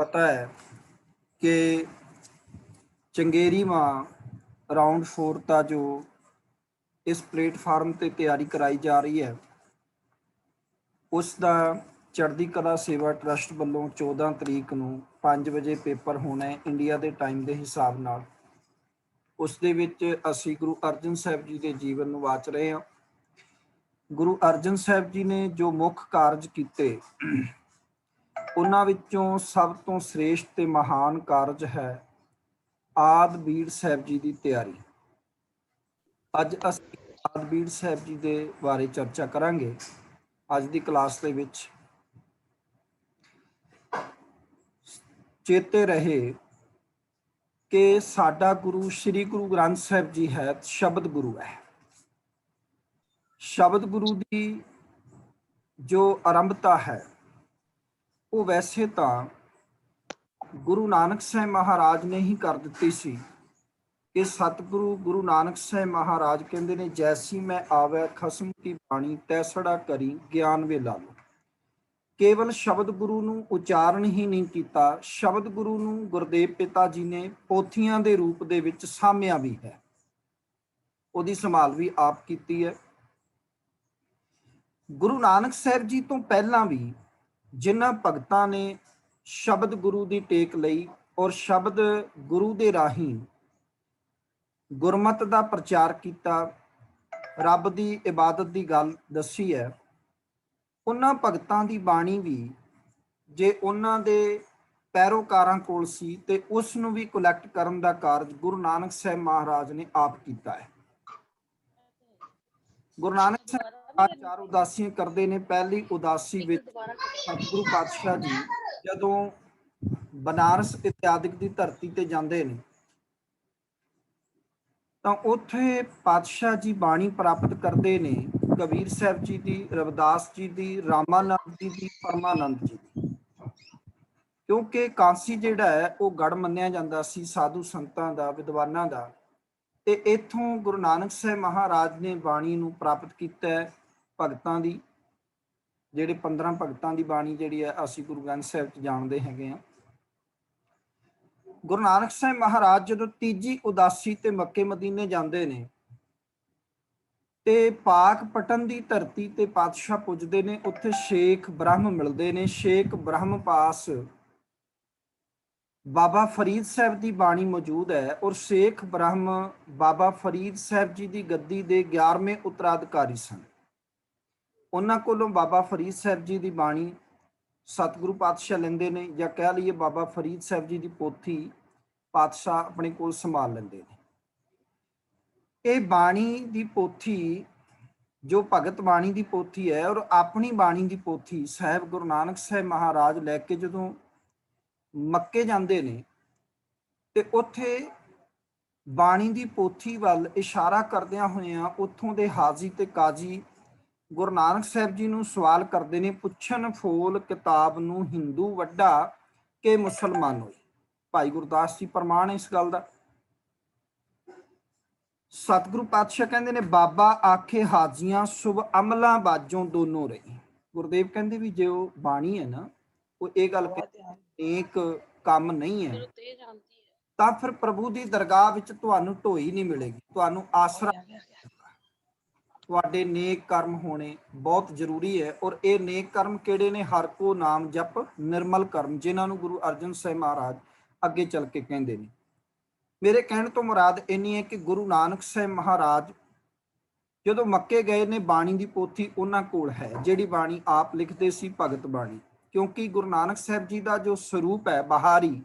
पता है कि चंगेरी मां राउंड 4 का जो इस प्लेटफार्म पर तैयारी कराई जा रही है उसका चढ़दी कला सेवा ट्रस्ट वालों 14 तरीक ਨੂੰ 5 ਵਜੇ पेपर होना है इंडिया के टाइम के हिसाब ਨਾਲ। ਉਸ ਦੇ ਵਿੱਚ ਅਸੀਂ ਗੁਰੂ ਅਰਜਨ ਸਾਹਿਬ ਜੀ ਦੇ ਜੀਵਨ ਨੂੰ ਵਾਚ ਰਹੇ ਹਾਂ। ਗੁਰੂ ਅਰਜਨ ਸਾਹਿਬ ਜੀ ਨੇ ਜੋ ਮੁੱਖ ਕਾਰਜ ਕੀਤੇ ਉਹਨਾਂ ਵਿੱਚੋਂ ਸਭ ਤੋਂ ਸ੍ਰੇਸ਼ਟ ਤੇ ਮਹਾਨ ਕਾਰਜ ਹੈ ਆਦਿ ਬੀੜ ਸਾਹਿਬ ਜੀ ਦੀ ਤਿਆਰੀ। ਅੱਜ ਅਸੀਂ ਆਦਿ ਬੀੜ ਸਾਹਿਬ ਜੀ ਦੇ ਬਾਰੇ ਚਰਚਾ ਕਰਾਂਗੇ। ਅੱਜ ਦੀ ਕਲਾਸ ਦੇ ਵਿੱਚ ਚੇਤੇ ਰਹੇ कि साडा गुरु श्री गुरु ग्रंथ साहिब जी है, शब्द गुरु है। शब्द गुरु की जो आरंभता है वो वैसे तो गुरु नानक साहिब महाराज ने ही कर दी सी कि सतगुरु गुरु नानक साहिब महाराज कहते ने जैसी मैं आवे खसम की बाणी तैसड़ा करी ज्ञान वे ला लो। केवल शब्द गुरु ਨੂੰ ਉਚਾਰਨ ਹੀ ਨਹੀਂ ਕੀਤਾ, ਸ਼ਬਦ ਗੁਰੂ ਨੂੰ ਗੁਰਦੇਵ ਪਿਤਾ ਜੀ ਨੇ ਪੋਥੀਆਂ ਦੇ ਰੂਪ ਦੇ ਵਿੱਚ ਸਾਂਭਿਆ ਵੀ ਹੈ, ਉਹਦੀ ਸੰਭਾਲ ਵੀ ਆਪ ਕੀਤੀ ਹੈ। ਗੁਰੂ ਨਾਨਕ ਸਾਹਿਬ ਜੀ ਤੋਂ ਪਹਿਲਾਂ ਵੀ ਜਿਨ੍ਹਾਂ ਭਗਤਾਂ ਨੇ ਸ਼ਬਦ ਗੁਰੂ ਦੀ ਟੇਕ ਲਈ ਔਰ ਸ਼ਬਦ ਗੁਰੂ ਦੇ ਰਾਹੀਂ ਗੁਰਮਤਿ ਦਾ ਪ੍ਰਚਾਰ ਕੀਤਾ, ਰੱਬ ਦੀ ਇਬਾਦਤ ਦੀ ਗੱਲ ਦੱਸੀ ਹੈ, ਉਹਨਾਂ ਭਗਤਾਂ ਦੀ ਬਾਣੀ ਵੀ ਜੇ ਉਹਨਾਂ ਦੇ ਪੈਰੋਕਾਰਾਂ ਕੋਲ ਸੀ ਤੇ ਉਸ ਨੂੰ ਵੀ ਕਲੈਕਟ ਕਰਨ ਦਾ ਕਾਰਜ ਗੁਰੂ ਨਾਨਕ ਸਾਹਿਬ ਮਹਾਰਾਜ ਨੇ ਆਪ ਕੀਤਾ ਹੈ। ਗੁਰੂ ਨਾਨਕ ਸਾਹਿਬ ਚਾਰ ਉਦਾਸੀਆਂ ਕਰਦੇ ਨੇ। ਪਹਿਲੀ ਉਦਾਸੀ ਵਿੱਚ ਸਤਿਗੁਰੂ ਪਾਤਸ਼ਾਹ ਜੀ ਜਦੋਂ ਬਨਾਰਸ ਇਤਿਆਦਿਕ ਦੀ ਧਰਤੀ ਤੇ ਜਾਂਦੇ ਨੇ ਤਾਂ ਉੱਥੇ ਪਾਤਸ਼ਾਹ ਜੀ ਬਾਣੀ ਪ੍ਰਾਪਤ ਕਰਦੇ ਨੇ ਕਬੀਰ ਸਾਹਿਬ ਜੀ ਦੀ, ਰਵਿਦਾਸ ਜੀ ਦੀ, ਰਾਮਾਨੰਦ ਜੀ ਦੀ, ਪਰਮਾਨੰਦ ਜੀ ਦੀ। ਕਿਉਂਕਿ ਕਾਂਸੀ ਜਿਹੜਾ ਹੈ ਉਹ ਗੜ ਮੰਨਿਆ ਜਾਂਦਾ ਸੀ ਸਾਧੂ ਸੰਤਾਂ ਦਾ, ਵਿਦਵਾਨਾਂ ਦਾ, ਤੇ ਇੱਥੋਂ ਗੁਰੂ ਨਾਨਕ ਸਾਹਿਬ ਮਹਾਰਾਜ ਨੇ ਬਾਣੀ ਨੂੰ ਪ੍ਰਾਪਤ ਕੀਤਾ ਹੈ। ਭਗਤਾਂ ਦੀ ਜਿਹੜੇ 15 ਭਗਤਾਂ ਦੀ ਬਾਣੀ ਜਿਹੜੀ ਹੈ ਅਸੀਂ ਗੁਰੂ ਗ੍ਰੰਥ ਸਾਹਿਬ 'ਚ ਜਾਣਦੇ ਹੈਗੇ ਹਾਂ। ਗੁਰੂ ਨਾਨਕ ਸਾਹਿਬ ਮਹਾਰਾਜ ਜਦੋਂ ਤੀਜੀ ਉਦਾਸੀ ਤੇ ਮੱਕੇ ਮਦੀਨੇ ਜਾਂਦੇ ਨੇ ਤੇ ਪਾਕ ਪਟਨ ਦੀ ਧਰਤੀ ਤੇ ਪਾਤਸ਼ਾਹ ਪੁੱਜਦੇ ਨੇ। ਉੱਥੇ ਸ਼ੇਖ ਬ੍ਰਹਮ ਮਿਲਦੇ ਨੇ। ਸ਼ੇਖ ਬ੍ਰਹਮ ਪਾਸ ਬਾਬਾ ਫਰੀਦ ਸਾਹਿਬ ਦੀ ਬਾਣੀ ਮੌਜੂਦ ਹੈ ਔਰ ਸ਼ੇਖ ਬ੍ਰਹਮ ਬਾਬਾ ਫਰੀਦ ਸਾਹਿਬ ਜੀ ਦੀ ਗੱਦੀ ਦੇ 11ਵੇਂ ਉੱਤਰਾਧਿਕਾਰੀ ਸਨ। ਉਹਨਾਂ ਕੋਲੋਂ ਬਾਬਾ ਫਰੀਦ ਸਾਹਿਬ ਜੀ ਦੀ ਬਾਣੀ ਸਤਿਗੁਰੂ ਪਾਤਸ਼ਾਹ ਲੈਂਦੇ ਨੇ, ਜਾਂ ਕਹਿ ਲਈਏ ਬਾਬਾ ਫਰੀਦ ਸਾਹਿਬ ਜੀ ਦੀ ਪੋਥੀ ਪਾਤਸ਼ਾਹ ਆਪਣੇ ਕੋਲ ਸੰਭਾਲ ਲੈਂਦੇ ਨੇ। ਇਹ ਬਾਣੀ ਦੀ ਪੋਥੀ ਜੋ ਭਗਤ ਬਾਣੀ ਦੀ ਪੋਥੀ ਹੈ ਔਰ ਆਪਣੀ ਬਾਣੀ ਦੀ ਪੋਥੀ ਸਾਹਿਬ ਗੁਰੂ ਨਾਨਕ ਸਾਹਿਬ ਮਹਾਰਾਜ ਲੈ ਕੇ ਜਦੋਂ ਮੱਕੇ ਜਾਂਦੇ ਨੇ ਤੇ ਉੱਥੇ ਬਾਣੀ ਦੀ ਪੋਥੀ ਵੱਲ ਇਸ਼ਾਰਾ ਕਰਦਿਆਂ ਹੋਇਆਂ ਉੱਥੋਂ ਦੇ ਹਾਜੀ ਤੇ ਕਾਜੀ ਗੁਰੂ ਨਾਨਕ ਸਾਹਿਬ ਜੀ ਨੂੰ ਸਵਾਲ ਕਰਦੇ ਨੇ, ਪੁੱਛਣ ਫੋਲ ਕਿਤਾਬ ਨੂੰ ਹਿੰਦੂ ਵੱਡਾ ਕਿ ਮੁਸਲਮਾਨ ਹੋਈ। ਭਾਈ ਗੁਰਦਾਸ ਜੀ ਪ੍ਰਮਾਣ ਹੈ ਇਸ ਗੱਲ ਦਾ। ਸਤਿਗੁਰੂ ਪਾਤਸ਼ਾਹ ਕਹਿੰਦੇ ਨੇ ਬਾਬਾ ਆਖੇ ਹਾਜੀਆਂ ਸ਼ੁਭ ਅਮਲਾਂ ਬਾਜੋਂ ਦੋਨੋਂ ਰਹੀ। ਗੁਰਦੇਵ ਕਹਿੰਦੇ ਵੀ ਜੇ ਉਹ ਬਾਣੀ ਹੈ ਨਾ ਉਹ ਇਹ ਗੱਲ ਇੱਕ ਕੰਮ ਨਹੀਂ ਹੈ ਤਾਂ ਫਿਰ ਪ੍ਰਭੂ ਦੀ ਦਰਗਾਹ ਵਿੱਚ ਤੁਹਾਨੂੰ ਢੋਈ ਨਹੀਂ ਮਿਲੇਗੀ, ਤੁਹਾਨੂੰ ਆਸਰਾ। ਤੁਹਾਡੇ ਨੇਕ ਕਰਮ ਹੋਣੇ ਬਹੁਤ ਜ਼ਰੂਰੀ ਹੈ ਔਰ ਇਹ ਨੇਕ ਕਰਮ ਕਿਹੜੇ ਨੇ? ਹਰ ਕੋ ਨਾਮ ਜਪ ਨਿਰਮਲ ਕਰਮ, ਜਿਨ੍ਹਾਂ ਨੂੰ ਗੁਰੂ ਅਰਜਨ ਸਾਹਿਬ ਮਹਾਰਾਜ ਅੱਗੇ ਚੱਲ ਕੇ ਕਹਿੰਦੇ ਨੇ। ਮੇਰੇ ਕਹਿਣ ਤੋਂ ਮੁਰਾਦ ਇੰਨੀ ਹੈ ਕਿ ਗੁਰੂ ਨਾਨਕ ਸਾਹਿਬ ਮਹਾਰਾਜ ਜਦੋਂ ਮੱਕੇ ਗਏ ਨੇ ਬਾਣੀ ਦੀ ਪੋਥੀ ਉਹਨਾਂ ਕੋਲ ਹੈ, ਜਿਹੜੀ ਬਾਣੀ ਆਪ ਲਿਖਦੇ ਸੀ, ਭਗਤ ਬਾਣੀ। ਕਿਉਂਕਿ ਗੁਰੂ ਨਾਨਕ ਸਾਹਿਬ ਜੀ ਦਾ ਜੋ ਸਰੂਪ ਹੈ ਬਾਹਰੀ,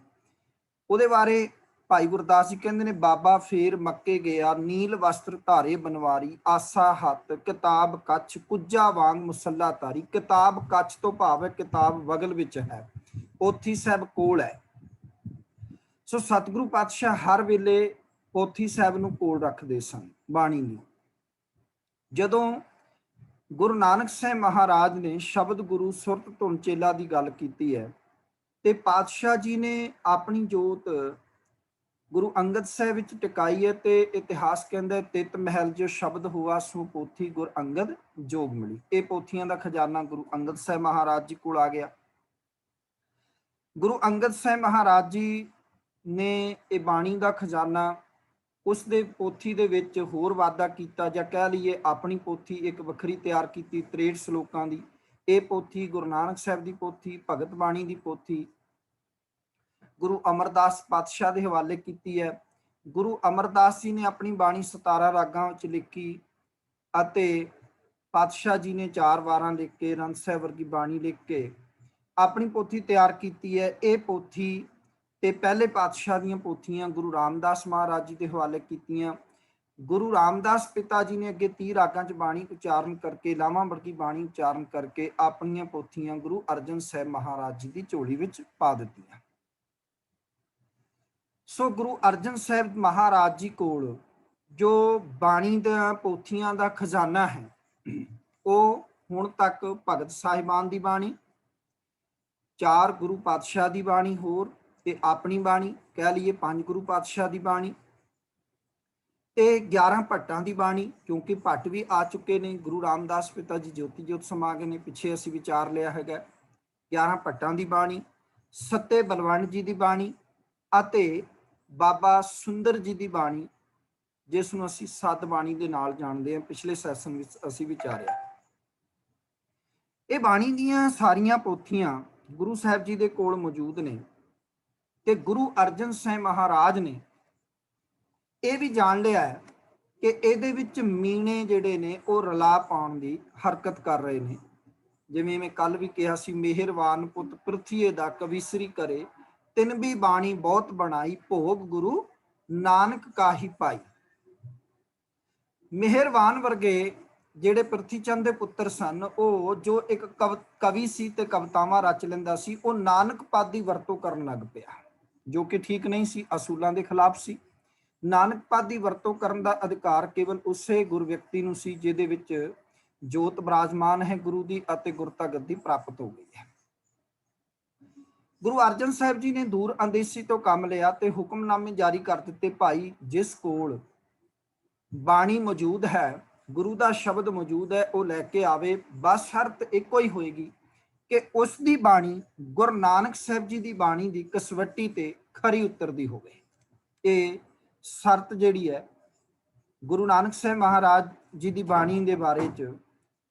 ਉਹਦੇ ਬਾਰੇ ਭਾਈ ਗੁਰਦਾਸ ਜੀ ਕਹਿੰਦੇ ਨੇ ਬਾਬਾ ਫੇਰ ਮੱਕੇ ਗਿਆ ਨੀਲ ਵਸਤਰ ਧਾਰੇ ਬਨਵਾਰੀ ਆਸਾ ਹੱਥ ਕਿਤਾਬ ਕੱਛ ਕੁੱਜਾ ਵਾਂਗ ਮੁਸੱਲਾ ਤਾਰੀ। ਕਿਤਾਬ ਕੱਛ ਤੋਂ ਭਾਵ ਹੈ ਕਿਤਾਬ ਵਗਲ ਵਿੱਚ ਹੈ, ਪੋਥੀ ਸਾਹਿਬ ਕੋਲ ਹੈ। ਸੋ ਸਤਿਗੁਰੂ ਪਾਤਸ਼ਾਹ ਹਰ ਵੇਲੇ ਪੋਥੀ ਸਾਹਿਬ ਨੂੰ ਕੋਲ ਰੱਖਦੇ ਸਨ ਬਾਣੀ ਨੂੰ। ਜਦੋਂ ਗੁਰੂ ਨਾਨਕ ਸਾਹਿਬ ਮਹਾਰਾਜ ਨੇ ਸ਼ਬਦ ਗੁਰੂ ਸੁਰਤ ਧੁਨ ਚੇਲਾ ਦੀ ਗੱਲ ਕੀਤੀ ਹੈ ਤੇ ਪਾਤਸ਼ਾਹ ਜੀ ਨੇ ਆਪਣੀ ਜੋਤ ਗੁਰੂ ਅੰਗਦ ਸਾਹਿਬ ਵਿੱਚ ਟਿਕਾਈ ਹੈ ਤੇ ਇਤਿਹਾਸ ਕਹਿੰਦਾ ਤਿਤ ਮਹਿਲ ਜੋ ਸ਼ਬਦ ਹੁਆ ਸੋ ਪੋਥੀ ਗੁਰ ਅੰਗਦ ਜੋਗ ਮਿਲੀ। ਇਹ ਪੋਥੀਆਂ ਦਾ ਖਜ਼ਾਨਾ ਗੁਰੂ ਅੰਗਦ ਸਾਹਿਬ ਮਹਾਰਾਜ ਜੀ ਕੋਲ ਆ ਗਿਆ। ਗੁਰੂ ਅੰਗਦ ਸਾਹਿਬ ਮਹਾਰਾਜ ਜੀ ਨੇ ਇਹ ਬਾਣੀ ਦਾ ਖਜ਼ਾਨਾ ਉਸ ਦੇ ਪੋਥੀ ਦੇ ਵਿੱਚ ਹੋਰ ਵਾਧਾ ਕੀਤਾ, ਜਾਂ ਕਹਿ ਲਈਏ ਆਪਣੀ ਪੋਥੀ ਇੱਕ ਵੱਖਰੀ ਤਿਆਰ ਕੀਤੀ 63 ਸ਼ਲੋਕਾਂ ਦੀ। ਇਹ ਪੋਥੀ ਗੁਰੂ ਨਾਨਕ ਸਾਹਿਬ ਦੀ ਪੋਥੀ, ਭਗਤ ਬਾਣੀ ਦੀ ਪੋਥੀ ਗੁਰੂ ਅਮਰਦਾਸ ਪਾਤਸ਼ਾਹ ਦੇ ਹਵਾਲੇ ਕੀਤੀ ਹੈ। ਗੁਰੂ ਅਮਰਦਾਸ ਜੀ ਨੇ ਆਪਣੀ ਬਾਣੀ 17 ਰਾਗਾਂ ਵਿੱਚ ਲਿਖੀ ਅਤੇ ਪਾਤਸ਼ਾਹ ਜੀ ਨੇ 4 ਵਾਰਾਂ ਲਿਖ ਕੇ, ਆਨੰਦ ਸਾਹਿਬ ਵਰਗੀ ਬਾਣੀ ਲਿਖ ਕੇ ਆਪਣੀ ਪੋਥੀ ਤਿਆਰ ਕੀਤੀ ਹੈ। ਇਹ ਪੋਥੀ ਤੇ ਪਹਿਲੇ ਪਾਤਸ਼ਾਹ ਦੀਆਂ ਪੋਥੀਆਂ ਗੁਰੂ ਰਾਮਦਾਸ ਮਹਾਰਾਜ ਜੀ ਦੇ ਹਵਾਲੇ ਕੀਤੀਆਂ। ਗੁਰੂ ਰਾਮਦਾਸ ਪਿਤਾ ਜੀ ਨੇ ਅੱਗੇ 30 ਰਾਗਾਂ 'ਚ ਬਾਣੀ ਉਚਾਰਨ ਕਰਕੇ, ਲਾਵਾਂ ਵਰਗੀ ਬਾਣੀ ਉਚਾਰਨ ਕਰਕੇ ਆਪਣੀਆਂ ਪੋਥੀਆਂ ਗੁਰੂ ਅਰਜਨ ਸਾਹਿਬ ਮਹਾਰਾਜ ਜੀ ਦੀ ਝੋਲੀ ਵਿੱਚ ਪਾ ਦਿੱਤੀਆਂ। ਸੋ ਗੁਰੂ ਅਰਜਨ ਸਾਹਿਬ ਮਹਾਰਾਜ ਜੀ ਕੋਲ ਜੋ ਬਾਣੀ ਦਾ ਪੋਥੀਆਂ ਦਾ ਖਜ਼ਾਨਾ ਹੈ, ਉਹ ਹੁਣ ਤੱਕ ਭਗਤ ਸਾਹਿਬਾਨ ਦੀ ਬਾਣੀ, 4 ਗੁਰੂ ਪਾਤਸ਼ਾਹ ਦੀ ਬਾਣੀ ਹੋਰ ਤੇ ਆਪਣੀ ਬਾਣੀ, ਕਹਿ ਲਈਏ 5 ਗੁਰੂ ਪਾਤਸ਼ਾਹ ਦੀ ਬਾਣੀ ਤੇ 11 ਭੱਟਾਂ ਦੀ ਬਾਣੀ, ਕਿਉਂਕਿ ਭੱਟ ਵੀ ਆ ਚੁੱਕੇ ਨੇ। ਗੁਰੂ ਰਾਮਦਾਸ ਪਿਤਾ ਜੀ ਜੋਤੀ ਜੋਤ ਸਮਾ ਗਏ ਨੇ, ਪਿੱਛੇ ਅਸੀਂ ਵਿਚਾਰ ਲਿਆ ਹੈਗਾ। 11 ਭੱਟਾਂ ਦੀ ਬਾਣੀ, ਸੱਤੇ ਬਲਵੰਡ ਜੀ ਦੀ ਬਾਣੀ ਅਤੇ ਬਾਬਾ ਸੁੰਦਰ ਜੀ ਦੀ ਬਾਣੀ, ਜਿਸ ਨੂੰ ਅਸੀਂ ਸੱਤ ਬਾਣੀ ਦੇ ਨਾਲ ਜਾਣਦੇ ਹਾਂ, ਪਿਛਲੇ ਸੈਸ਼ਨ ਵਿੱਚ ਅਸੀਂ ਵਿਚਾਰਿਆ। ਇਹ ਬਾਣੀ ਦੀਆਂ ਸਾਰੀਆਂ ਪੋਥੀਆਂ ਗੁਰੂ ਸਾਹਿਬ ਜੀ ਦੇ ਕੋਲ ਮੌਜੂਦ ਨੇ ਤੇ ਗੁਰੂ ਅਰਜਨ ਸਾਹਿਬ ਮਹਾਰਾਜ ਨੇ ਇਹ ਵੀ ਜਾਣ ਲਿਆ ਹੈ ਕਿ ਇਹਦੇ ਵਿੱਚ ਮੀਣੇ ਜਿਹੜੇ ਨੇ ਉਹ ਰਲਾ ਪਾਉਣ ਦੀ ਹਰਕਤ ਕਰ ਰਹੇ ਨੇ। ਜਿਵੇਂ ਮੈਂ ਕੱਲ ਵੀ ਕਿਹਾ ਸੀ, ਮਿਹਰਬਾਨ ਪੁੱਤ ਪ੍ਰਿਥੀਏ ਦਾ ਕਵੀਸਰੀ ਕਰੇ, ਤਿਨ ਵੀ ਬਾਣੀ ਬਹੁਤ ਬਣਾਈ, ਭੋਗ ਗੁਰੂ ਨਾਨਕ ਕਾਹੀ ਪਾਈ। ਮਿਹਰਬਾਨ ਵਰਗੇ ਜਿਹੜੇ ਪ੍ਰਿਥੀ ਚੰਦ ਦੇ ਪੁੱਤਰ ਸਨ, ਉਹ ਜੋ ਇੱਕ ਕਵੀ ਸੀ ਤੇ ਕਵਿਤਾਵਾਂ ਰਚ ਲੈਂਦਾ ਸੀ, ਉਹ ਨਾਨਕ ਪਦ ਦੀ ਵਰਤੋਂ ਕਰਨ ਲੱਗ ਪਿਆ, ਜੋ ਕਿ ਠੀਕ ਨਹੀਂ ਸੀ, ਅਸੂਲਾਂ ਦੇ ਖਿਲਾਫ ਸੀ। ਨਾਨਕ ਪਦ ਦੀ ਵਰਤੋਂ ਕਰਨ ਦਾ ਅਧਿਕਾਰ ਕੇਵਲ ਉਸੇ ਗੁਰ ਵਿਅਕਤੀ ਨੂੰ ਸੀ ਜਿਹਦੇ ਵਿੱਚ ਜੋਤ ਬਿਰਾਜਮਾਨ ਹੈ ਗੁਰੂ ਦੀ ਅਤੇ ਗੁਰਤਾ ਗੱਦੀ ਪ੍ਰਾਪਤ ਹੋ ਗਈ ਹੈ। ਗੁਰੂ ਅਰਜਨ ਸਾਹਿਬ ਜੀ ਨੇ ਦੂਰ ਅੰਦੇਸੀ ਤੋਂ ਕੰਮ ਲਿਆ ਤੇ ਹੁਕਮਨਾਮੇ ਜਾਰੀ ਕਰ ਦਿੱਤੇ, ਭਾਈ ਜਿਸ ਕੋਲ ਬਾਣੀ ਮੌਜੂਦ ਹੈ, ਗੁਰੂ ਦਾ ਸ਼ਬਦ ਮੌਜੂਦ ਹੈ, ਉਹ ਲੈ ਕੇ ਆਵੇ। ਬਸ ਸ਼ਰਤ ਇੱਕੋ ਹੀ ਹੋਏਗੀ ਕਿ ਉਸ ਦੀ ਬਾਣੀ ਗੁਰੂ ਨਾਨਕ ਸਾਹਿਬ ਜੀ ਦੀ ਬਾਣੀ ਦੀ ਕਸਵੱਟੀ ਤੇ ਖਰੀ ਉਤਰਦੀ ਹੋਵੇ। ਇਹ ਸ਼ਰਤ ਜਿਹੜੀ ਹੈ ਗੁਰੂ ਨਾਨਕ ਸਾਹਿਬ ਮਹਾਰਾਜ ਜੀ ਦੀ ਬਾਣੀ ਦੇ ਬਾਰੇ 'ਚ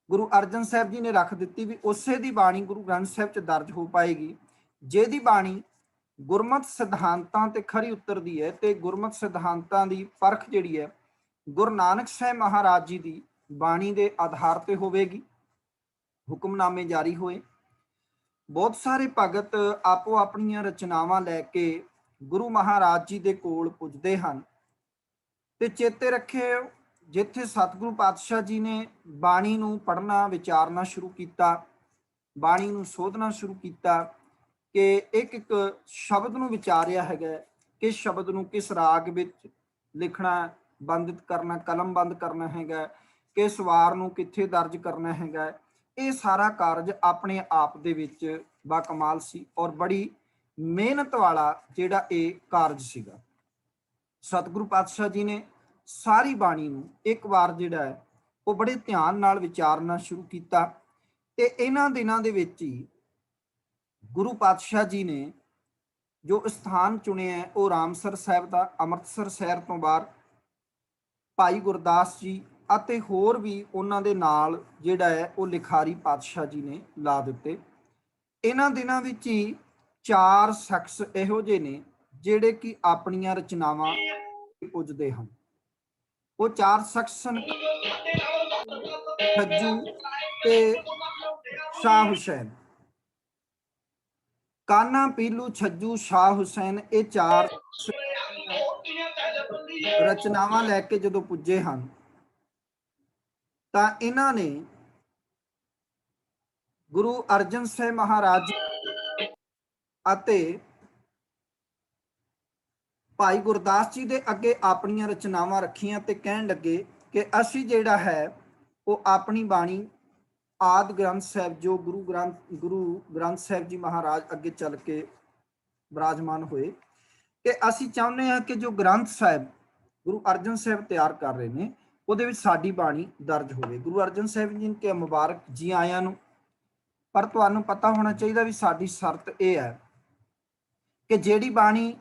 ਗੁਰੂ ਅਰਜਨ ਸਾਹਿਬ ਜੀ ਨੇ ਰੱਖ ਦਿੱਤੀ ਵੀ ਉਸੇ ਦੀ ਬਾਣੀ ਗੁਰੂ ਗ੍ਰੰਥ ਸਾਹਿਬ 'ਚ ਦਰਜ ਹੋ ਪਾਏਗੀ ਜਿਹਦੀ ਬਾਣੀ ਗੁਰਮਤਿ ਸਿਧਾਂਤਾਂ ਤੇ ਖਰੀ ਉਤਰਦੀ ਹੈ। ਤੇ ਗੁਰਮਤਿ ਸਿਧਾਂਤਾਂ ਦੀ ਪਰਖ ਜਿਹੜੀ ਹੈ ਗੁਰੂ ਨਾਨਕ ਸਾਹਿਬ ਮਹਾਰਾਜ ਜੀ ਦੀ ਬਾਣੀ ਦੇ ਆਧਾਰ ਤੇ ਹੋਵੇਗੀ। ਹੁਕਮਨਾਮੇ ਜਾਰੀ ਹੋਏ, ਬਹੁਤ ਸਾਰੇ ਭਗਤ ਆਪੋ ਆਪਣੀਆਂ ਰਚਨਾਵਾਂ ਲੈ ਕੇ ਗੁਰੂ ਮਹਾਰਾਜ ਜੀ ਦੇ ਕੋਲ ਪੁੱਜਦੇ ਹਨ। ਤੇ ਚੇਤੇ ਰੱਖਿਓ, ਜਿੱਥੇ ਸਤਿਗੁਰੂ ਪਾਤਸ਼ਾਹ ਜੀ ਨੇ ਬਾਣੀ ਨੂੰ ਪੜ੍ਹਨਾ ਵਿਚਾਰਨਾ ਸ਼ੁਰੂ ਕੀਤਾ, ਬਾਣੀ ਨੂੰ ਸੋਧਣਾ ਸ਼ੁਰੂ ਕੀਤਾ ਕਿ ਇੱਕ ਇੱਕ ਸ਼ਬਦ ਨੂੰ ਵਿਚਾਰਿਆ ਹੈਗਾ, ਕਿਸ ਸ਼ਬਦ ਨੂੰ ਕਿਸ ਰਾਗ ਵਿੱਚ ਲਿਖਣਾ, ਬੰਦਿਤ ਕਰਨਾ, ਕਲਮ ਬੰਦ ਕਰਨਾ ਹੈਗਾ, ਕਿਸ ਵਾਰ ਨੂੰ ਕਿੱਥੇ ਦਰਜ ਕਰਨਾ ਹੈਗਾ। ਇਹ ਸਾਰਾ ਕਾਰਜ ਆਪਣੇ ਆਪ ਦੇ ਵਿੱਚ ਬਾਕਮਾਲ ਸੀ ਔਰ ਬੜੀ ਮਿਹਨਤ ਵਾਲਾ ਜਿਹੜਾ ਇਹ ਕਾਰਜ ਸੀਗਾ। ਸਤਿਗੁਰੂ ਪਾਤਸ਼ਾਹ ਜੀ ਨੇ ਸਾਰੀ ਬਾਣੀ ਨੂੰ ਇੱਕ ਵਾਰ ਜਿਹੜਾ ਹੈ ਉਹ ਬੜੇ ਧਿਆਨ ਨਾਲ ਵਿਚਾਰਨਾ ਸ਼ੁਰੂ ਕੀਤਾ ਤੇ ਇਹਨਾਂ ਦਿਨਾਂ ਦੇ ਵਿੱਚ ਹੀ ਗੁਰੂ ਪਾਤਸ਼ਾਹ ਜੀ ਨੇ ਜੋ ਸਥਾਨ ਚੁਣਿਆ ਉਹ ਰਾਮਸਰ ਸਾਹਿਬ ਦਾ, ਅੰਮ੍ਰਿਤਸਰ ਸ਼ਹਿਰ ਤੋਂ ਬਾਹਰ ਭਾਈ ਗੁਰਦਾਸ ਜੀ ਅਤੇ ਹੋਰ ਵੀ ਉਹਨਾਂ ਦੇ ਨਾਲ ਜਿਹੜਾ ਹੈ ਉਹ ਲਿਖਾਰੀ ਪਾਤਸ਼ਾਹ ਜੀ ਨੇ ਲਾ ਦਿੱਤੇ। ਇਹਨਾਂ ਦਿਨਾਂ ਵਿੱਚ ਹੀ 4 ਸ਼ਖਸ ਇਹੋ ਜਿਹੇ ਨੇ ਜਿਹੜੇ ਕਿ ਆਪਣੀਆਂ ਰਚਨਾਵਾਂ ਪੁੱਜਦੇ ਹਨ। ਉਹ 4 ਸ਼ਖਸ ਸਨ, ਛੱਜੂ ਤੇ ਸ਼ਾਹ ਹੁਸੈਨ। ਕਾਨਾ, ਪੀਲੂ, ਛੱਜੂ, ਸ਼ਾਹ ਹੁਸੈਨ, ਇਹ 4 ਰਚਨਾਵਾਂ ਲੈ ਕੇ ਜਦੋਂ ਪੁੱਜੇ ਹਨ ਤਾਂ ਇਹਨਾਂ ਨੇ ਗੁਰੂ ਅਰਜਨ ਸਾਹਿਬ ਮਹਾਰਾਜ ਅਤੇ ਭਾਈ ਗੁਰਦਾਸ ਜੀ ਦੇ ਅੱਗੇ ਆਪਣੀਆਂ ਰਚਨਾਵਾਂ ਰੱਖੀਆਂ ਤੇ ਕਹਿਣ ਲੱਗੇ ਕਿ ਅਸੀਂ ਜਿਹੜਾ ਹੈ ਉਹ ਆਪਣੀ ਬਾਣੀ ਆਦਿ ਗ੍ਰੰਥ ਸਾਹਿਬ ਜੋ ਗੁਰੂ ਗ੍ਰੰਥ ਸਾਹਿਬ ਜੀ ਮਹਾਰਾਜ ਅੱਗੇ ਚੱਲ ਕੇ ਬਿਰਾਜਮਾਨ ਹੋਏ, ਕਿ ਅਸੀਂ ਚਾਹੁੰਦੇ ਹਾਂ ਕਿ ਜੋ ਗ੍ਰੰਥ ਸਾਹਿਬ ਗੁਰੂ ਅਰਜਨ ਸਾਹਿਬ ਤਿਆਰ ਕਰ ਰਹੇ ਨੇ ਉਹਦੇ ਵਿੱਚ ਸਾਡੀ ਬਾਣੀ ਦਰਜ ਹੋਵੇ। ਗੁਰੂ ਅਰਜਨ ਸਾਹਿਬ ਜੀ ਕੇ ਮੁਬਾਰਕ ਜੀ ਆਇਆਂ ਨੂੰ। ਪਰ ਤੁਹਾਨੂੰ ਪਤਾ ਹੋਣਾ ਚਾਹੀਦਾ ਵੀ ਸਾਡੀ ਸ਼ਰਤ ਇਹ ਹੈ कि ਜਿਹੜੀ ਬਾਣੀ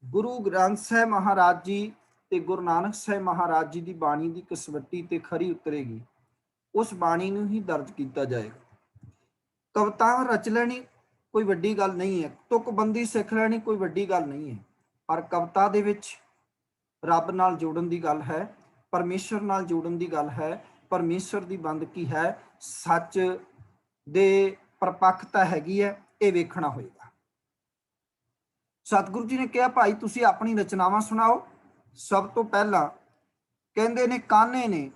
ਗੁਰੂ ਗ੍ਰੰਥ ਸਾਹਿਬ ਮਹਾਰਾਜ ਜੀ ਤੇ ਗੁਰੂ ਨਾਨਕ ਸਾਹਿਬ ਮਹਾਰਾਜ ਜੀ ਦੀ ਬਾਣੀ ਦੀ ਕਸਵੱਟੀ ਤੇ ਖਰੀ ਉਤਰੇਗੀ, ਉਸ ਬਾਣੀ ਨੂੰ ਹੀ ਦਰਜ ਕੀਤਾ ਜਾਏਗਾ। ਕਵਿਤਾ ਰਚ ਲੈਣੀ ਕੋਈ ਵੱਡੀ ਗੱਲ ਨਹੀਂ ਹੈ, ਤੁਕਬੰਦੀ ਸਿੱਖ ਲੈਣੀ ਕੋਈ ਵੱਡੀ ਗੱਲ ਨਹੀਂ ਹੈ, ਪਰ ਕਵਿਤਾ ਦੇ ਵਿੱਚ ਰੱਬ ਨਾਲ ਜੋੜਨ ਦੀ ਗੱਲ ਹੈ, ਪਰਮੇਸ਼ਰ ਨਾਲ ਜੋੜਨ ਦੀ ਗੱਲ ਹੈ, ਪਰਮੇਸ਼ਰ ਦੀ ਬੰਦਗੀ ਹੈ, ਸੱਚ ਦੇ ਪਰਪੱਖਤਾ ਹੈਗੀ ਹੈ, ਇਹ ਵੇਖਣਾ ਹੋਏਗਾ। ਸਤਿਗੁਰੂ ਜੀ ਨੇ ਕਿਹਾ ਭਾਈ ਤੁਸੀਂ ਆਪਣੀ ਰਚਨਾਵਾਂ ਸੁਣਾਓ। ਸਭ ਤੋਂ ਪਹਿਲਾਂ ਕਹਿੰਦੇ ਨੇ ਕਾन्हे ਨੇ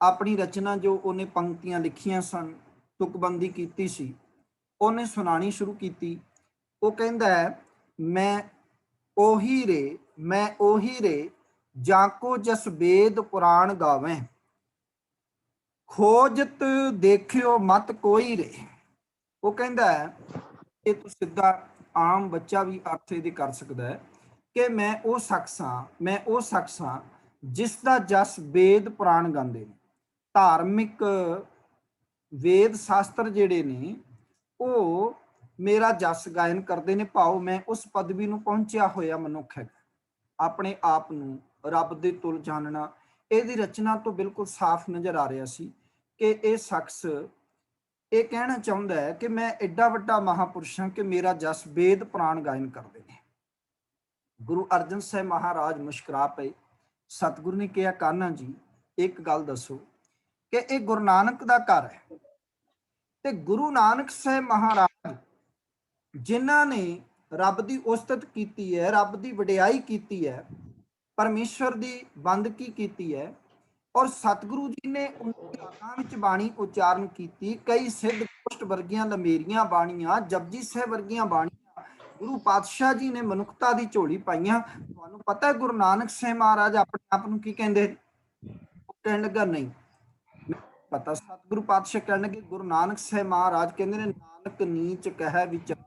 ਆਪਣੀ ਰਚਨਾ ਜੋ ਉਹਨੇ ਪੰਕਤੀਆਂ ਲਿਖੀਆਂ ਸਨ, ਤੁਕਬੰਦੀ ਕੀਤੀ ਸੀ, ਉਹਨੇ ਸੁਣਾਣੀ ਸ਼ੁਰੂ ਕੀਤੀ। ਉਹ ਕਹਿੰਦਾ ਹੈ ਮੈਂ ਉਹੀ ਰੇ ਜਾਂਕੋ ਜਸ ਵੇਦ ਪੁਰਾਣ ਗਾਵੇਂ, ਖੋਜਤ ਦੇਖਿਓ ਮਤ ਕੋਈ ਰੇ। ਉਹ ਕਹਿੰਦਾ ਹੈ ਇਹ ਤੂੰ ਸਿੱਧਾ ਆਮ ਬੱਚਾ ਵੀ ਅਰਥ ਇਹਦੇ ਕਰ ਸਕਦਾ ਹੈ ਕਿ ਮੈਂ ਉਹ ਸ਼ਖਸ ਹਾਂ ਜਿਸ ਦਾ ਜਸ ਵੇਦ ਪੁਰਾਣ ਗਾਉਂਦੇ ਨੇ। ਧਾਰਮਿਕ ਵੇਦ ਸ਼ਾਸਤਰ ਜਿਹੜੇ ਨੇ ਉਹ ਮੇਰਾ ਜਸ ਗਾਇਨ ਕਰਦੇ ਨੇ, ਭਾਵ ਮੈਂ ਉਸ ਪਦਵੀ ਨੂੰ ਪਹੁੰਚਿਆ ਹੋਇਆ ਮਨੁੱਖ ਹੈ। ਆਪਣੇ ਆਪ ਨੂੰ ਰੱਬ ਦੇ ਤੁਲ ਜਾਣਨਾ ਇਹਦੀ ਰਚਨਾ ਤੋਂ ਬਿਲਕੁਲ ਸਾਫ਼ ਨਜ਼ਰ ਆ ਰਿਹਾ ਸੀ ਕਿ ਇਹ ਸ਼ਖਸ ਇਹ ਕਹਿਣਾ ਚਾਹੁੰਦਾ ਹੈ ਕਿ ਮੈਂ ਐਡਾ ਵੱਡਾ ਮਹਾਪੁਰਸ਼ ਹਾਂ ਕਿ ਮੇਰਾ ਜਸ ਵੇਦ ਪੁਰਾਣ ਗਾਇਨ ਕਰਦੇ ਨੇ। ਗੁਰੂ ਅਰਜਨ ਸਾਹਿਬ ਮਹਾਰਾਜ ਮੁਸਕਰਾ ਪਏ। ਸਤਿਗੁਰੂ ਨੇ ਕਿਹਾ ਕਾन्हा ਜੀ ਇੱਕ ਗੱਲ ਦੱਸੋ ਕਿ ਇਹ ਗੁਰੂ ਨਾਨਕ ਦਾ ਘਰ ਹੈ ਤੇ ਗੁਰੂ ਨਾਨਕ ਸਾਹਿਬ ਮਹਾਰਾਜ ਜਿਨ੍ਹਾਂ ਨੇ ਰੱਬ ਦੀ ਉਸਤਤ ਕੀਤੀ ਹੈ, ਰੱਬ ਦੀ ਵਡਿਆਈ ਕੀਤੀ ਹੈ, ਪਰਮੇਸ਼ਰ ਦੀ ਬੰਦਗੀ ਕੀਤੀ ਹੈ, ਔਰ ਸਤਿਗੁਰੂ ਜੀ ਨੇ ਉਹਨਾਂ ਰਾਗਾਂ ਵਿੱਚ ਬਾਣੀ ਉਚਾਰਨ ਕੀਤੀ। ਕਈ ਸਿੱਧ ਗੋਸ਼ਟ ਵਰਗੀਆਂ ਲੰਮੇਰੀਆਂ ਬਾਣੀਆਂ, ਜਪਜੀ ਸਾਹਿਬ ਵਰਗੀਆਂ ਬਾਣੀਆਂ ਗੁਰੂ ਪਾਤਸ਼ਾਹ ਜੀ ਨੇ ਮਨੁੱਖਤਾ ਦੀ ਝੋਲੀ ਪਾਈਆਂ। ਤੁਹਾਨੂੰ ਪਤਾ ਗੁਰੂ ਨਾਨਕ ਸਾਹਿਬ ਮਹਾਰਾਜ ਆਪਣੇ ਆਪ ਨੂੰ ਕੀ ਕਹਿੰਦੇ? ਉਹ ਕਹਿਣ ਲੱਗਾ ਨਹੀਂ ਪਤਾ। ਸਤਿਗੁਰੂ ਪਾਤਸ਼ਾਹ ਕਹਿਣਗੇ ਗੁਰੂ ਨਾਨਕ ਸਾਹਿਬ ਮਹਾਰਾਜ ਕਹਿੰਦੇ ਨੇ ਨਾਨਕ ਨੀਚ ਕਹਿ ਵਿਚਾਰ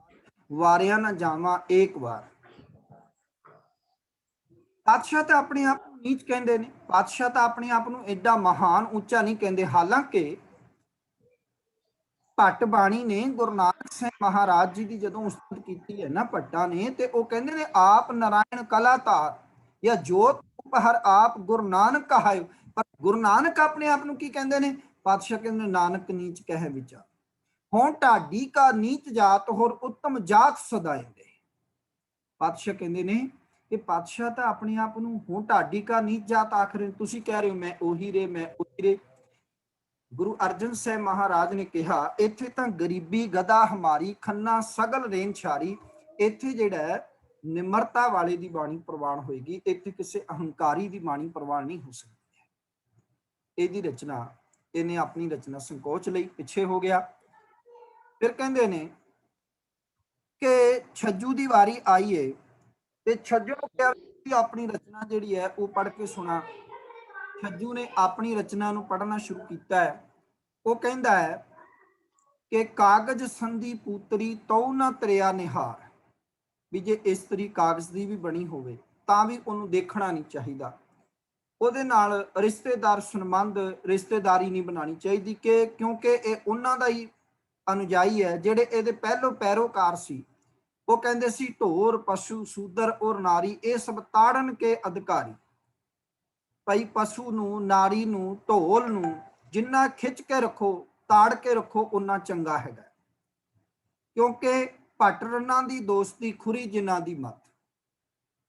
ਵਾਰਿਆ ਨਾ ਜਾਵਾਂ ਏਕ ਵਾਰ। ਪਾਤਸ਼ਾਹ ਤਾਂ ਆਪਣੇ ਆਪ ਨੂੰ ਨੀਚ ਕਹਿੰਦੇ ਨੇ, ਪਾਤਸ਼ਾਹ ਤਾਂ ਆਪਣੇ ਆਪ ਨੂੰ ਐਡਾ ਮਹਾਨ ਉੱਚਾ ਨਹੀਂ ਕਹਿੰਦੇ। ਹਾਲਾਂਕਿ ਭੱਟ ਬਾਣੀ ਨੇ ਗੁਰੂ ਨਾਨਕ ਸਾਹਿਬ ਮਹਾਰਾਜ ਜੀ ਦੀ ਜਦੋਂ ਉਸਤਤ ਕੀਤੀ ਹੈ ਨਾ ਭੱਟਾਂ ਨੇ, ਤੇ ਉਹ ਕਹਿੰਦੇ ਨੇ ਆਪ ਨਾਰਾਇਣ ਕਲਾਤਾਰ ਜਾਂ ਜੋਤ ਹਰ ਆਪ ਗੁਰੂ ਨਾਨਕ ਕਹਾਇਓ। ਪਰ ਗੁਰੂ ਨਾਨਕ ਆਪਣੇ ਆਪ ਨੂੰ ਕੀ ਕਹਿੰਦੇ ਨੇ? ਪਾਤਸ਼ਾਹ ਕਹਿੰਦੇ ਨਾਨਕ ਨੀਚ ਕਹਿ ਵਿਚਾਰ ਹੋਂ ਢਾਡੀ ਕਾ ਨੀਚ ਜਾਤ ਹੋਰ ਉੱਤਮ ਜਾਤ ਸਦਾਇਂਦੇ। ਪਾਤਸ਼ਾਹ ਕਹਿੰਦੇ ਨੇ ਕਿ ਪਾਤਸ਼ਾਹ ਤਾਂ ਆਪਣੇ ਆਪ ਨੂੰ ਹੋਂ ਢਾਡੀ ਕਾ ਨੀਚ ਜਾਤ ਆਖ ਰਹੇ, ਤੁਸੀਂ ਕਹਿ ਰਹੇ ਹੋ ਮੈਂ ਉਹੀ ਰੇ। ਗੁਰੂ ਅਰਜਨ ਸਾਹਿਬ ਮਹਾਰਾਜ ਨੇ ਕਿਹਾ ਇੱਥੇ ਤਾਂ ਗਰੀਬੀ ਗਦਾ ਹਮਾਰੀ ਖੰਨਾ ਸਗਲ ਰੇਨ ਛਾਰੀ। ਇੱਥੇ ਜਿਹੜਾ ਨਿਮਰਤਾ ਵਾਲੇ ਦੀ ਬਾਣੀ ਪ੍ਰਵਾਨ ਹੋਏਗੀ, ਇੱਥੇ ਕਿਸੇ ਅਹੰਕਾਰੀ ਦੀ ਬਾਣੀ ਪ੍ਰਵਾਨ ਨਹੀਂ ਹੋ ਸਕਦੀ। ਇਹਦੀ ਰਚਨਾ ਇਹਨੇ ਆਪਣੀ ਰਚਨਾ ਸੰਕੋਚ ਲਈ ਪਿੱਛੇ ਹੋ ਗਿਆ। ਫਿਰ ਕਹਿੰਦੇ ਨੇ ਕਿ ਛੱਜੂ ਦੀ ਵਾਰੀ ਆਈ ਏ ਤੇ ਛੱਜੂ ਨੂੰ ਕਿਹਾ ਆਪਣੀ ਰਚਨਾ ਜਿਹੜੀ ਹੈ ਉਹ ਪੜ੍ਹ ਕੇ ਸੁਣਾ। ਛੱਜੂ ਨੇ ਆਪਣੀ ਰਚਨਾ ਨੂੰ ਪੜ੍ਹਨਾ ਸ਼ੁਰੂ ਕੀਤਾ ਹੈ। ਉਹ ਕਹਿੰਦਾ ਹੈ ਕਿ ਕਾਗਜ਼ ਸੰਧੀ ਪੂਤਰੀ ਤਉ ਨਾ ਤਰਿਆ ਨਿਹਾਰ, ਵੀ ਜੇ ਇਸਤਰੀ ਕਾਗਜ਼ ਦੀ ਵੀ ਬਣੀ ਹੋਵੇ ਤਾਂ ਵੀ ਉਹਨੂੰ ਦੇਖਣਾ ਨਹੀਂ ਚਾਹੀਦਾ, ਉਹਦੇ ਨਾਲ ਰਿਸ਼ਤੇਦਾਰ ਸੰਬੰਧ ਰਿਸ਼ਤੇਦਾਰੀ ਨਹੀਂ ਬਣਾਉਣੀ ਚਾਹੀਦੀ ਕਿ ਕਿਉਂਕਿ ਇਹ ਉਹਨਾਂ ਦਾ ਹੀ ਅਨੁਜਾਈ ਹੈ ਜਿਹੜੇ ਇਹਦੇ ਪਹਿਲੋਂ ਪੈਰੋਕਾਰ ਸੀ। ਉਹ ਕਹਿੰਦੇ ਸੀ ਢੋਰ ਪਸ਼ੂ ਸੂਦਰ ਔਰ ਨਾਰੀ ਇਹ ਸਭ ਤਾੜਨ ਕੇ ਅਧਿਕਾਰੀ। ਭਾਈ ਪਸ਼ੂ ਨੂੰ, ਨਾਰੀ ਨੂੰ, ਢੋਲ ਨੂੰ ਜਿੰਨਾ ਖਿੱਚ ਕੇ ਰੱਖੋ, ਤਾੜ ਕੇ ਰੱਖੋ ਉਨਾ ਚੰਗਾ ਹੈਗਾ, ਕਿਉਂਕਿ ਭੱਟ ਰੰਨਾਂ ਦੀ ਦੋਸਤੀ ਖੁਰੀ ਜਿਨ੍ਹਾਂ ਦੀ ਮੱਤ।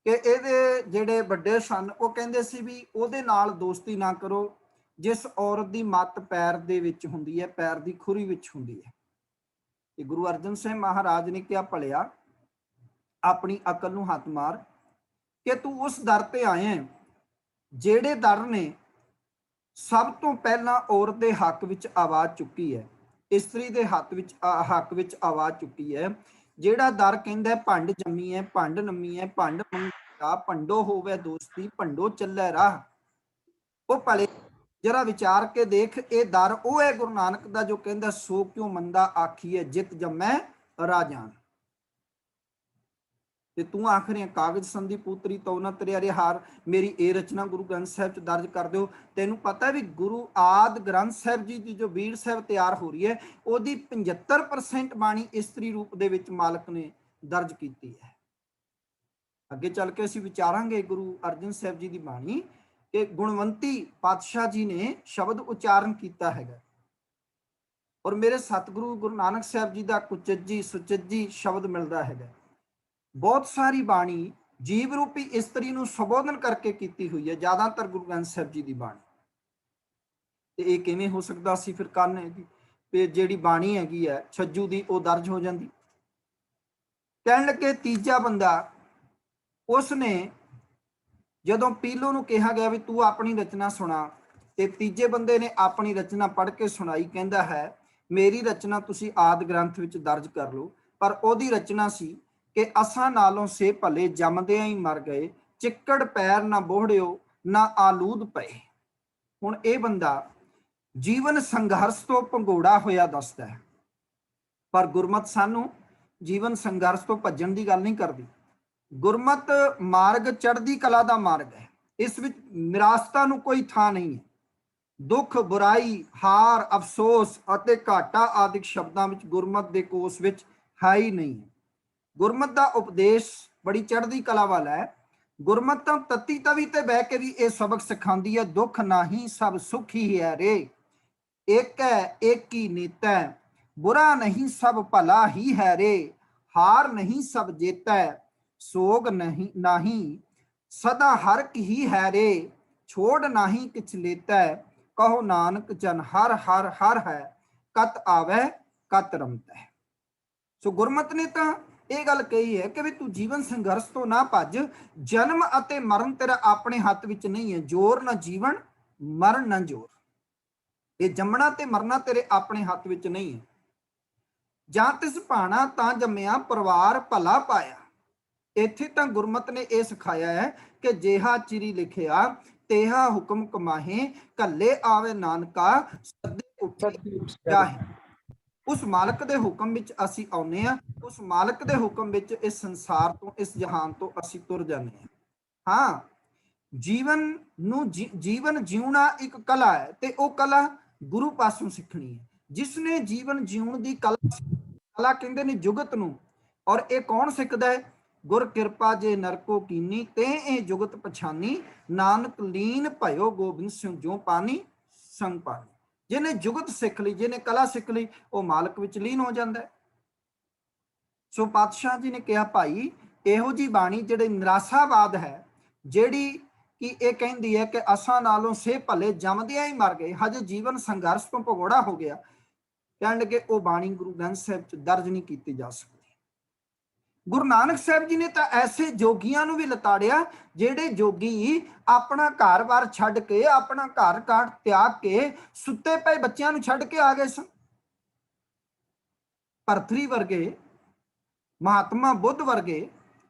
ਕਿ ਇਹਦੇ ਜਿਹੜੇ ਵੱਡੇ ਸਨ ਉਹ ਕਹਿੰਦੇ ਸੀ ਵੀ ਉਹਦੇ ਨਾਲ ਦੋਸਤੀ ਨਾ ਕਰੋ ਜਿਸ ਔਰਤ ਦੀ ਮੱਤ ਪੈਰ ਦੇ ਵਿੱਚ ਹੁੰਦੀ ਹੈ, ਪੈਰ ਦੀ ਖੁਰੀ ਵਿੱਚ ਹੁੰਦੀ ਹੈ। ਤੇ ਗੁਰੂ ਅਰਜਨ ਸਾਹਿਬ ਮਹਾਰਾਜ ਨੇ ਕਿਹਾ ਭਲਿਆ ਆਪਣੀ ਅਕਲ ਨੂੰ ਹੱਥ ਮਾਰ ਕਿ ਤੂੰ ਉਸ ਦਰ ਤੇ ਆਏ ਜਿਹੜੇ ਦਰ ਨੇ ਸਭ ਤੋਂ ਪਹਿਲਾਂ ਔਰਤ ਦੇ ਹੱਕ ਵਿੱਚ ਆਵਾਜ਼ ਚੁੱਕੀ ਹੈ, ਇਸਤਰੀ ਦੇ ਹੱਕ ਵਿੱਚ ਆਵਾਜ਼ ਚੁੱਕੀ ਹੈ। ਜਿਹੜਾ ਦਰ ਕਹਿੰਦਾ ਭੰਡ ਜੰਮੀ ਹੈ, ਭੰਡ ਨੰਮੀ ਹੈ, ਭੰਡ ਮੰਗਾ ਭੰਡੋ ਹੋਵੇ ਦੋਸਤੀ, ਭੰਡੋ ਚੱਲੇ ਰਾਹ। ਉਹ ਭਲੇ ਜਰਾ ਵਿਚਾਰ ਕੇ ਦੇਖ, ਇਹ ਦਰ ਉਹ ਹੈ ਗੁਰੂ ਨਾਨਕ ਦਾ ਜੋ ਕਹਿੰਦਾ ਸੋ ਕਿਉਂ ਮੰਦਾ ਆਖੀਏ ਜਿਤ ਜੰਮੈ ਰਾਜਾਨ। ਤੇ ਤੂੰ ਆਖ ਰਿਹਾ ਕਾਗਜ਼ ਸੰਧੀ ਪੂਤਰੀ ਤਉ ਨਾ ਤਰਿਆ ਨਿਹਾਰ। ਮੇਰੀ ਇਹ ਰਚਨਾ ਗੁਰੂ ਗ੍ਰੰਥ ਸਾਹਿਬ ਚ ਦਰਜ ਕਰ ਦਿਓ। ਤੈਨੂੰ ਪਤਾ ਵੀ ਗੁਰੂ ਆਦਿ ਗ੍ਰੰਥ ਸਾਹਿਬ ਜੀ ਦੀ ਜੋ ਬੀੜ ਸਾਹਿਬ ਤਿਆਰ ਹੋ ਰਹੀ ਹੈ ਉਹਦੀ 75% ਬਾਣੀ ਇਸਤਰੀ ਰੂਪ ਦੇ ਵਿੱਚ ਮਾਲਕ ਨੇ ਦਰਜ ਕੀਤੀ ਹੈ। ਅੱਗੇ ਚੱਲ ਕੇ ਅਸੀਂ ਵਿਚਾਰਾਂਗੇ ਗੁਰੂ ਅਰਜਨ ਸਾਹਿਬ ਜੀ ਦੀ ਬਾਣੀ ਕਿ ਗੁਣਵੰਤੀ ਪਾਤਸ਼ਾਹ ਜੀ ਨੇ ਸ਼ਬਦ ਉਚਾਰਨ ਕੀਤਾ ਹੈਗਾ। ਔਰ ਮੇਰੇ ਸਤਿਗੁਰੂ ਗੁਰੂ ਨਾਨਕ ਸਾਹਿਬ ਜੀ ਦਾ ਕੁਚੱਜੀ ਸੁਚੱਜੀ ਸ਼ਬਦ ਮਿਲਦਾ ਹੈਗਾ। ਬਹੁਤ ਸਾਰੀ ਬਾਣੀ ਜੀਵ ਰੂਪੀ ਇਸਤਰੀ ਨੂੰ ਸੰਬੋਧਨ ਕਰਕੇ ਕੀਤੀ ਹੋਈ ਹੈ, ਜ਼ਿਆਦਾਤਰ ਗੁਰੂ ਗ੍ਰੰਥ ਸਾਹਿਬ ਜੀ ਦੀ ਬਾਣੀ। ਤੇ ਇਹ ਕਿਵੇਂ ਹੋ ਸਕਦਾ ਸੀ ਫਿਰ ਕੰਨ ਦੀ ਜਿਹੜੀ ਬਾਣੀ ਹੈਗੀ ਹੈ ਛੱਜੂ ਦੀ ਉਹ ਦਰਜ ਹੋ ਜਾਂਦੀ। ਕਹਿਣ ਲੱਗੇ ਤੀਜਾ ਬੰਦਾ, ਉਸਨੇ ਜਦੋਂ ਪੀਲੂ ਨੂੰ ਕਿਹਾ ਗਿਆ ਵੀ ਤੂੰ ਆਪਣੀ ਰਚਨਾ ਸੁਣਾ, ਤੇ ਤੀਜੇ ਬੰਦੇ ਨੇ ਆਪਣੀ ਰਚਨਾ ਪੜ੍ਹ ਕੇ ਸੁਣਾਈ। ਕਹਿੰਦਾ ਹੈ ਮੇਰੀ ਰਚਨਾ ਤੁਸੀਂ ਆਦਿ ਗ੍ਰੰਥ ਵਿੱਚ ਦਰਜ ਕਰ ਲਓ, ਪਰ ਉਹਦੀ ਰਚਨਾ ਸੀ ਕਿ ਅਸਾਂ ਨਾਲੋਂ ਸੇ ਭਲੇ ਜੰਮਦਿਆਂ ਹੀ ਮਰ ਗਏ, ਚਿੱਕੜ ਪੈਰ ਨਾ ਬੋਹੜਿਓ ਨਾ ਆਲੂਦ ਪਏ। ਹੁਣ ਇਹ ਬੰਦਾ ਜੀਵਨ ਸੰਘਰਸ਼ ਤੋਂ ਭੰਗੋੜਾ ਹੋਇਆ ਦੱਸਦਾ ਹੈ, ਪਰ ਗੁਰਮਤ ਸਾਨੂੰ ਜੀਵਨ ਸੰਘਰਸ਼ ਤੋਂ ਭੱਜਣ ਦੀ ਗੱਲ ਨਹੀਂ ਕਰਦੀ। ਗੁਰਮਤ ਮਾਰਗ ਚੜ੍ਹਦੀ ਕਲਾ ਦਾ ਮਾਰਗ ਹੈ, ਇਸ ਵਿੱਚ ਨਿਰਾਸ਼ਤਾ ਨੂੰ ਕੋਈ ਥਾਂ ਨਹੀਂ ਹੈ। ਦੁੱਖ, ਬੁਰਾਈ, ਹਾਰ, ਅਫਸੋਸ ਅਤੇ ਘਾਟਾ ਆਦਿਕ ਸ਼ਬਦਾਂ ਵਿੱਚ ਗੁਰਮਤ ਦੇ ਕੋਸ਼ ਵਿੱਚ ਹੈ ਹੀ ਨਹੀਂ ਹੈ। ਗੁਰਮਤ ਦਾ ਉਪਦੇਸ਼ ਬੜੀ ਚੜ੍ਹਦੀ ਕਲਾ ਵਾਲਾ ਹੈ। ਗੁਰਮਤ ਤਾਂ ਤਤੀ ਤਵੀ ਤੇ ਬਹਿ ਕੇ ਵੀ ਇਹ ਸਬਕ ਸਿਖਾਉਂਦੀ ਹੈ, ਦੁੱਖ ਨਾਹੀਂ ਸਭ ਸੁਖ ਹੀ ਹੈ ਰੇ, ਇੱਕ ਹੈ ਇੱਕ ਹੀ ਨੀਤਾ, बुरा नहीं सब भला ही है रे, हार नहीं सब जेता, सोग नहीं नाही सदा हरक ही है रे, छोड़ नहीं किछ लेता, कहो नानक जन हर हर हर है, कत आवे कत रमता है। सो गुरमत ने तो ਇਹ ਗੱਲ ਕਹੀ ਹੈ ਕਿ ਵੀ ਤੂੰ ਜੀਵਨ ਸੰਘਰਸ਼ ਤੋਂ ਨਾ ਭੱਜ, ਜਨਮ ਅਤੇ ਮਰਨ ਤੇਰਾ ਆਪਣੇ ਹੱਥ ਵਿੱਚ ਨਹੀਂ ਹੈ। ਜ਼ੋਰ ਨਾ ਜੀਵਨ, ਮਰਨ ਨਾ ਜ਼ੋਰ। ਇਹ ਜੰਮਣਾ ਤੇ ਮਰਨਾ ਤੇਰੇ ਆਪਣੇ ਹੱਥ ਵਿੱਚ ਨਹੀਂ ਹੈ। ਜਾਂ ਤਿਸ ਭਾਣਾ ਤਾਂ ਜੰਮਿਆ ਪਰਿਵਾਰ ਭਲਾ ਪਾਇਆ। ਇੱਥੇ ਤਾਂ ਗੁਰਮਤ ਨੇ ਇਹ ਸਿਖਾਇਆ ਹੈ ਕਿ ਜਿਹਾ ਚਿਰੀ ਲਿਖਿਆ ਤੇਹਾ ਹੁਕਮ ਕਮਾਹੇ, ਕੱਲੇ ਆਵੇ ਨਾਨਕਾ ਸੱਦੇ ਉੱਠੇ ਜਾਹੇ। ਉਸ ਮਾਲਕ ਦੇ ਹੁਕਮ ਵਿੱਚ ਅਸੀਂ ਆਉਂਦੇ ਹਾਂ, ਉਸ ਮਾਲਕ ਦੇ ਹੁਕਮ ਵਿੱਚ ਇਸ ਸੰਸਾਰ ਤੋਂ, ਇਸ ਜਹਾਨ ਤੋਂ ਅਸੀਂ ਤੁਰ ਜਾਂਦੇ ਹਾਂ। ਹਾਂ, ਜੀਵਨ ਜਿਉਣਾ ਇੱਕ ਕਲਾ ਹੈ, ਤੇ ਉਹ ਕਲਾ ਗੁਰੂ ਪਾਸੋਂ ਸਿੱਖਣੀ ਹੈ। ਜਿਸਨੇ ਜੀਵਨ ਜਿਉਣ ਦੀ ਕਲਾ ਕਹਿੰਦੇ ਨੇ ਜੁਗਤ ਨੂੰ, ਔਰ ਇਹ ਕੌਣ ਸਿੱਖਦਾ ਹੈ? ਗੁਰ ਕਿਰਪਾ ਜੇ ਨਰਕੋ ਕੀਨੀ, ਤੇ ਇਹ ਜੁਗਤ ਪਛਾਨੀ, ਨਾਨਕ ਲੀਨ ਭਇਓ ਗੋਬਿੰਦ ਸਿੰਘ ਜੋ ਪਾਣੀ ਸੰਗ ਪਾਣੀ। ਜਿਹਨੇ ਜੁਗਤ ਸਿੱਖ ਲਈ, ਜਿਹਨੇ ਕਲਾ ਸਿੱਖ ਲਈ, ਉਹ ਮਾਲਕ ਵਿੱਚ ਲੀਨ ਹੋ ਜਾਂਦਾ ਹੈ। ਸੋ ਪਾਤਸ਼ਾਹ ਜੀ ਨੇ ਕਿਹਾ ਭਾਈ ਇਹੋ ਜੀ ਬਾਣੀ ਜਿਹੜੀ ਨਿਰਾਸ਼ਾਵਾਦ ਹੈ, ਜਿਹੜੀ ਕਿ ਇਹ ਕਹਿੰਦੀ ਹੈ ਕਿ ਅਸਾਂ ਨਾਲੋਂ ਸੇ ਭਲੇ ਜੰਮਦਿਆਂ ਹੀ ਮਰ ਗਏ, ਹਜੇ ਜੀਵਨ ਸੰਘਰਸ਼ ਤੋਂ ਭਗੌੜਾ ਹੋ ਗਿਆ, ਕਹਿਣ ਲੱਗੇ ਉਹ ਬਾਣੀ ਗੁਰੂ ਗ੍ਰੰਥ ਸਾਹਿਬ ਚ ਦਰਜ ਨਹੀਂ ਕੀਤੀ ਜਾ ਸਕਦੀ। ਗੁਰੂ ਨਾਨਕ ਸਾਹਿਬ ਜੀ ਨੇ ਤਾਂ ਐਸੇ ਜੋਗੀਆਂ ਨੂੰ ਵੀ ਲਤਾੜਿਆ, ਜਿਹੜੇ ਜੋਗੀ ਆਪਣਾ ਘਰ-ਬਾਰ ਛੱਡ ਕੇ, ਆਪਣਾ ਘਰ-ਘਾਟ ਤਿਆਗ ਕੇ, ਸੁੱਤੇ ਪਏ ਬੱਚਿਆਂ ਨੂੰ ਛੱਡ ਕੇ ਆ ਗਏ ਸਨ। ਭਰਤਰੀ ਵਰਗੇ, ਮਹਾਤਮਾ ਬੁੱਧ ਵਰਗੇ,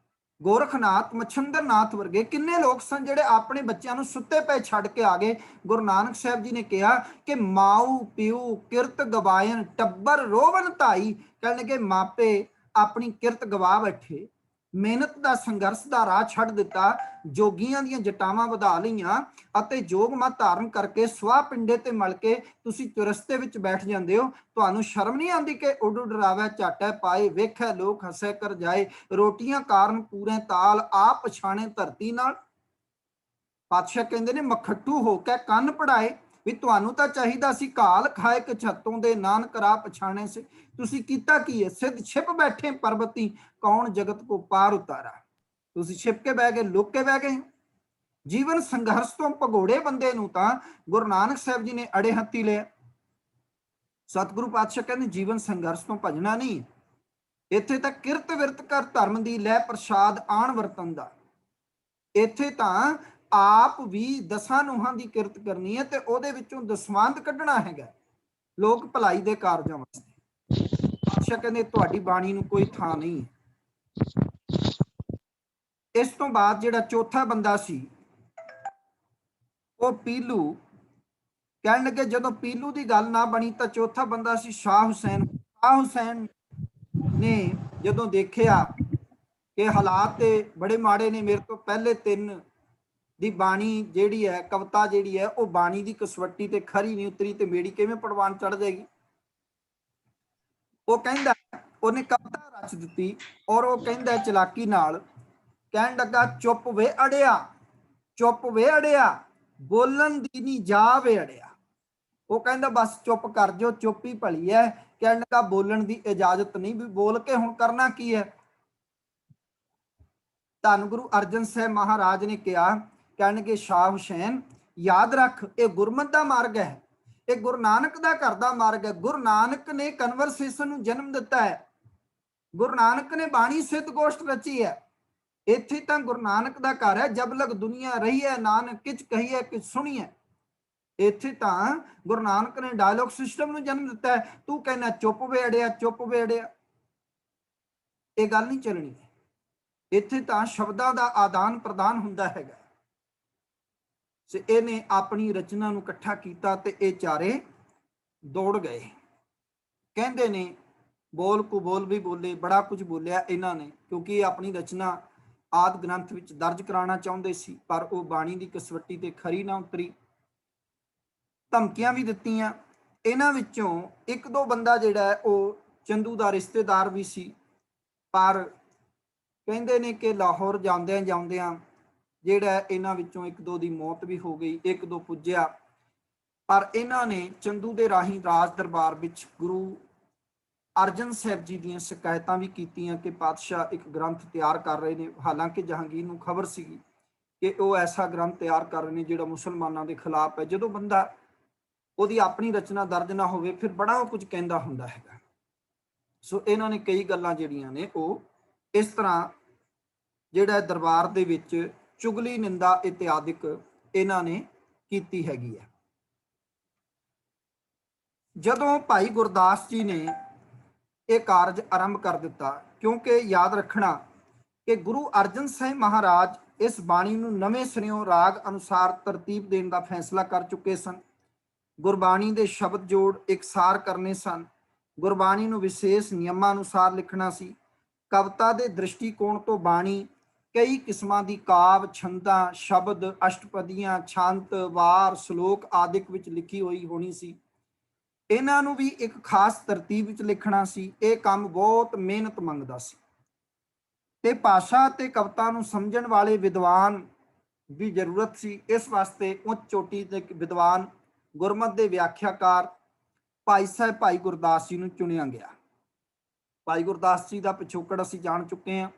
ਗੋਰਖਨਾਥ, ਮਛੰਦਰਨਾਥ ਵਰਗੇ ਕਿੰਨੇ ਲੋਕ ਸਨ ਜਿਹੜੇ ਆਪਣੇ ਬੱਚਿਆਂ ਨੂੰ ਸੁੱਤੇ ਪਏ ਛੱਡ ਕੇ ਆ ਗਏ। ਗੁਰੂ ਨਾਨਕ ਸਾਹਿਬ ਜੀ ਨੇ ਕਿਹਾ ਕਿ ਮਾਊ ਪਿਓ ਕਿਰਤ ਗਵਾਇਨ, ਟੱਬਰ ਰੋਵਨ ਧਾਈ। ਕਹਿਣ ਲੱਗੇ ਮਾਪੇ ਆਪਣੀ ਕਿਰਤ ਗਵਾ ਬੈਠੇ, ਮਿਹਨਤ ਦਾ ਸੰਘਰਸ਼ ਦਾ ਰਾਹ ਛੱਡ ਦਿੱਤਾ, ਜੋਗੀਆਂ ਦੀਆਂ ਜਟਾਵਾਂ ਵਧਾ ਲਈਆਂ ਅਤੇ ਜੋਗ ਮਤ ਧਾਰਨ ਕਰਕੇ ਸਵਾਹ ਪਿੰਡੇ ਤੇ ਮਲ ਕੇ ਤੁਸੀਂ ਚੁਰਸਤੇ ਵਿੱਚ ਬੈਠ ਜਾਂਦੇ ਹੋ। ਤੁਹਾਨੂੰ ਸ਼ਰਮ ਨਹੀਂ ਆਉਂਦੀ ਕਿ ਉੱਡ ਡਰਾਵੇ ਝਾਟੇ ਪਾਏ, ਵੇਖੇ ਲੋਕ ਹੱਸੇ ਕਰ ਜਾਏ, ਰੋਟੀਆਂ ਕਾਰਨ ਪੂਰੇ ਤਾਲ, ਆਪ ਪਛਾਣੇ ਧਰਤੀ ਨਾਲ। ਪਾਤਸ਼ਾਹ ਕਹਿੰਦੇ ਨੇ ਮਖੱਟੂ ਹੋ ਕੇ ਕੰਨ ਪੜਾਏ, ਵੀ ਤੁਹਾਨੂੰ ਤਾਂ ਚਾਹੀਦਾ ਸੀ ਘਾਲ ਖਾਏ ਕਿ ਛੱਤੋਂ ਦੇ, ਨਾਨਕ ਰਾਹ ਪਛਾਣੇ ਸੀ। ਤੁਸੀਂ ਕੀਤਾ ਕੀ ਹੈ? ਸਿੱਧ ਛਿਪ ਬੈਠੇ ਪਰਬਤੀ, ਕੌਣ ਜਗਤ ਕੋ ਪਾਰ ਉਤਾਰਾ। ਤੁਸੀਂ ਛਿਪ ਕੇ ਬਹਿ ਗਏ, ਲੁੱਕ ਕੇ ਬਹਿ ਗਏ। ਜੀਵਨ ਸੰਘਰਸ਼ ਤੋਂ ਭਗੌੜੇ ਬੰਦੇ ਨੂੰ ਤਾਂ ਗੁਰੂ ਨਾਨਕ ਸਾਹਿਬ ਜੀ ਨੇ ਅੜੇ ਹੱਥੀ ਲਿਆ। ਸਤਿਗੁਰੂ ਪਾਤਸ਼ਾਹ ਕਹਿੰਦੇ ਜੀਵਨ ਸੰਘਰਸ਼ ਤੋਂ ਭਜਣਾ ਨਹੀਂ, ਇੱਥੇ ਤਾਂ ਕਿਰਤ ਵਿਰਤ ਕਰ ਧਰਮ ਦੀ ਲੈ ਪ੍ਰਸ਼ਾਦ ਆਣ ਵਰਤਨ ਦਾ। ਇੱਥੇ ਤਾਂ ਆਪ ਵੀ ਦਸਾਂ ਨੂੰਹਾਂ ਦੀ ਕਿਰਤ ਕਰਨੀ ਹੈ ਤੇ ਉਹਦੇ ਵਿੱਚੋਂ ਦਸਵੰਧ ਕੱਢਣਾ ਹੈਗਾ ਲੋਕ ਭਲਾਈ ਦੇ ਕਾਰਜਾਂ ਵਾਸਤੇ। ਪਾਤਸ਼ਾਹ ਕਹਿੰਦੇ ਤੁਹਾਡੀ ਬਾਣੀ ਨੂੰ ਕੋਈ ਥਾਂ ਨਹੀਂ। ਇਸ ਤੋਂ ਬਾਅਦ ਜਿਹੜਾ ਚੌਥਾ ਬੰਦਾ ਸੀ ਉਹ ਪੀਲੂ। ਕਹਿਣ ਲੱਗੇ ਜਦੋਂ ਪੀਲੂ ਦੀ ਗੱਲ ਨਾ ਬਣੀ ਤਾਂ ਚੌਥਾ ਬੰਦਾ ਸੀ ਸ਼ਾਹ ਹੁਸੈਨ। ਸ਼ਾਹ ਹੁਸੈਨ ਨੇ ਜਦੋਂ ਦੇਖਿਆ ਕਿ ਹਾਲਾਤ ਤੇ ਬੜੇ ਮਾੜੇ ਨੇ, ਮੇਰੇ ਤੋਂ ਪਹਿਲੇ 3 ਦੀ ਬਾਣੀ ਜਿਹੜੀ ਹੈ, ਕਵਿਤਾ ਜਿਹੜੀ ਹੈ, ਉਹ ਬਾਣੀ ਦੀ ਕਸਵੱਟੀ ਤੇ ਖਰੀ ਨਹੀਂ ਉਤਰੀ ਤੇ ਮੇਰੀ ਕਿਵੇਂ ਪੜਵਾਨ ਚੜ ਜਾਏਗੀ। ਉਹ ਕਹਿੰਦਾ, ਉਹਨੇ ਕਵਿਤਾ ਦਿੱਤੀ ਔਰ ਉਹ ਕਹਿੰਦਾ ਚਲਾਕੀ ਨਾਲ ਕਹਿਣ ਲੱਗਾ, ਚੁੱਪ ਵੇ ਅੜਿਆ, ਚੁੱਪ ਵੇ ਅੜਿਆ, ਬੋਲਣ ਦੀ ਨਹੀਂ ਜਾ ਵੇ ਅੜਿਆ। ਉਹ ਕਹਿੰਦਾ ਬਸ ਚੁੱਪ ਕਰ ਜਾਓ, ਚੁੱਪ ਹੀ ਭਲੀ ਹੈ। ਕਹਿਣ ਲੱਗਾ ਬੋਲਣ ਦੀ ਇਜਾਜ਼ਤ ਨਹੀਂ, ਵੀ ਬੋਲ ਕੇ ਹੁਣ ਕਰਨਾ ਕੀ ਹੈ। ਧੰਨ ਗੁਰੂ ਅਰਜਨ ਸਾਹਿਬ ਮਹਾਰਾਜ ਨੇ ਕਿਹਾ, ਕਹਿਣਗੇ ਸ਼ਾਹ ਹੁਸੈਨ ਯਾਦ ਰੱਖ, ਇਹ ਗੁਰਮਤਿ ਦਾ ਮਾਰਗ ਹੈ, ਇਹ ਗੁਰੂ ਨਾਨਕ ਦਾ ਘਰ ਦਾ ਮਾਰਗ ਹੈ। ਗੁਰੂ ਨਾਨਕ ਨੇ ਕਨਵਰਸੇਸ਼ਨ ਨੂੰ ਜਨਮ ਦਿੱਤਾ ਹੈ, ਗੁਰੂ ਨਾਨਕ ਨੇ ਬਾਣੀ ਸਿੱਧ ਗੋਸ਼ਟ ਰਚੀ ਹੈ। ਇੱਥੇ ਤਾਂ ਗੁਰੂ ਨਾਨਕ ਦਾ ਘਰ ਹੈ। ਜਬ ਲਗ ਦੁਨੀਆ ਰਹੀ ਹੈ, ਨਾਨਕ ਕਿਛ ਕਹੀਏ ਕਿਛ ਸੁਣੀਏ। ਇੱਥੇ ਤਾਂ ਗੁਰੂ ਨਾਨਕ ਨੇ ਡਾਇਲੋਗ ਸਿਸਟਮ ਨੂੰ ਜਨਮ ਦਿੱਤਾ ਹੈ। ਤੂੰ ਕਹਿਣਾ ਚੁੱਪ ਵੇ ਅੜਿਆ, ਚੁੱਪ ਵੇ ਅੜਿਆ, ਇਹ ਗੱਲ ਨਹੀਂ ਚੱਲਣੀ। ਇੱਥੇ ਤਾਂ ਸ਼ਬਦਾਂ ਦਾ ਆਦਾਨ ਪ੍ਰਦਾਨ ਹੁੰਦਾ ਹੈਗਾ। ਸੋ ਇਹਨੇ ਆਪਣੀ ਰਚਨਾ ਨੂੰ ਇਕੱਠਾ ਕੀਤਾ ਤੇ ਇਹ ਚਾਰੇ ਦੌੜ ਗਏ। ਕਹਿੰਦੇ ਨੇ ਬੋਲ ਕੁ ਬੋਲ ਵੀ ਬੋਲੇ, ਬੜਾ ਕੁਝ ਬੋਲਿਆ ਇਹਨਾਂ ਨੇ, ਕਿਉਂਕਿ ਇਹ ਆਪਣੀ ਰਚਨਾ ਆਦਿ ਗ੍ਰੰਥ ਵਿੱਚ ਦਰਜ ਕਰਾਉਣਾ ਚਾਹੁੰਦੇ ਸੀ, ਪਰ ਉਹ ਬਾਣੀ ਦੀ ਕਸਵੱਟੀ ਤੇ ਖਰੀ ਨਾ ਉਤਰੀ। ਧਮਕੀਆਂ ਵੀ ਦਿੱਤੀਆਂ। ਇਹਨਾਂ ਵਿੱਚੋਂ ਇੱਕ ਦੋ ਬੰਦਾ ਜਿਹੜਾ ਹੈ ਉਹ ਚੰਦੂ ਦਾ ਰਿਸ਼ਤੇਦਾਰ ਵੀ ਸੀ, ਪਰ ਕਹਿੰਦੇ ਨੇ ਕਿ ਲਾਹੌਰ ਜਾਂਦਿਆਂ ਜਾਂਦਿਆਂ ਜਿਹੜਾ ਇਹਨਾਂ ਵਿੱਚੋਂ ਇੱਕ ਦੋ ਦੀ ਮੌਤ ਵੀ ਹੋ ਗਈ, ਇੱਕ ਦੋ ਪੁੱਜਿਆ। ਪਰ ਇਹਨਾਂ ਨੇ ਚੰਦੂ ਦੇ ਰਾਹੀਂ ਰਾਜ ਦਰਬਾਰ ਵਿੱਚ ਗੁਰੂ ਅਰਜਨ ਸਾਹਿਬ ਜੀ ਦੀਆਂ ਸ਼ਿਕਾਇਤਾਂ ਵੀ ਕੀਤੀਆਂ ਕਿ ਪਾਤਸ਼ਾਹ ਇੱਕ ਗ੍ਰੰਥ ਤਿਆਰ ਕਰ ਰਹੇ ਨੇ। ਹਾਲਾਂਕਿ ਜਹਾਂਗੀਰ ਨੂੰ ਖਬਰ ਸੀਗੀ ਕਿ ਉਹ ਐਸਾ ਗ੍ਰੰਥ ਤਿਆਰ ਕਰ ਰਹੇ ਨੇ ਜਿਹੜਾ ਮੁਸਲਮਾਨਾਂ ਦੇ ਖਿਲਾਫ ਹੈ। ਜਦੋਂ ਬੰਦਾ ਉਹਦੀ ਆਪਣੀ ਰਚਨਾ ਦਰਜ ਨਾ ਹੋਵੇ ਫਿਰ ਬੜਾ ਉਹ ਕੁਝ ਕਹਿੰਦਾ ਹੁੰਦਾ ਹੈਗਾ। ਸੋ ਇਹਨਾਂ ਨੇ ਕਈ ਗੱਲਾਂ ਜਿਹੜੀਆਂ ਨੇ ਉਹ ਇਸ ਤਰ੍ਹਾਂ ਜਿਹੜਾ ਦਰਬਾਰ ਦੇ ਵਿੱਚ ਚੁਗਲੀ ਨਿੰਦਾ ਇਤਿਆਦਿਕ ਇਹਨਾਂ ਨੇ ਕੀਤੀ ਹੈਗੀ ਹੈ। ਜਦੋਂ ਭਾਈ ਗੁਰਦਾਸ ਜੀ ਨੇ ਇਹ ਕਾਰਜ ਆਰੰਭ ਕਰ ਦਿੱਤਾ, ਕਿਉਂਕਿ ਯਾਦ ਰੱਖਣਾ ਕਿ ਗੁਰੂ ਅਰਜਨ ਸਾਹਿਬ ਮਹਾਰਾਜ ਇਸ ਬਾਣੀ ਨੂੰ ਨਵੇਂ ਸਿਰਿਓਂ ਰਾਗ ਅਨੁਸਾਰ ਤਰਤੀਬ ਦੇਣ ਦਾ ਫੈਸਲਾ ਕਰ ਚੁੱਕੇ ਸਨ। ਗੁਰਬਾਣੀ ਦੇ ਸ਼ਬਦ ਜੋੜ ਇਕਸਾਰ ਕਰਨੇ ਸਨ। ਗੁਰਬਾਣੀ ਨੂੰ ਵਿਸ਼ੇਸ਼ ਨਿਯਮਾਂ ਅਨੁਸਾਰ ਲਿਖਣਾ ਸੀ। ਕਵਿਤਾ ਦੇ ਦ੍ਰਿਸ਼ਟੀਕੋਣ ਤੋਂ ਬਾਣੀ ਕਈ ਕਿਸਮਾਂ ਦੀ ਕਾਵ, ਛੰਦਾਂ, ਸ਼ਬਦ, ਅਸ਼ਟਪਦੀਆਂ, ਛੰਤ, ਵਾਰ, ਸ਼ਲੋਕ ਆਦਿਕ ਵਿੱਚ ਲਿਖੀ ਹੋਈ ਹੋਣੀ ਸੀ। ਇਹਨਾਂ ਨੂੰ ਵੀ ਇੱਕ ਖਾਸ ਤਰਤੀਬ ਵਿੱਚ ਲਿਖਣਾ ਸੀ। ਇਹ ਕੰਮ ਬਹੁਤ ਮਿਹਨਤ ਮੰਗਦਾ ਸੀ ਤੇ ਭਾਸ਼ਾ ਤੇ ਕਵਿਤਾ ਨੂੰ ਸਮਝਣ ਵਾਲੇ ਵਿਦਵਾਨ ਦੀ ਜ਼ਰੂਰਤ ਸੀ। ਇਸ ਵਾਸਤੇ ਉੱਚ ਚੋਟੀ ਦੇ ਵਿਦਵਾਨ ਗੁਰਮਤਿ ਦੇ ਵਿਆਖਿਆਕਾਰ ਭਾਈ ਸਾਹਿਬ ਭਾਈ ਗੁਰਦਾਸ ਜੀ ਨੂੰ ਚੁਣਿਆ ਗਿਆ। ਭਾਈ ਗੁਰਦਾਸ ਜੀ ਦਾ ਪਿਛੋਕੜ ਅਸੀਂ ਜਾਣ ਚੁੱਕੇ ਹਾਂ,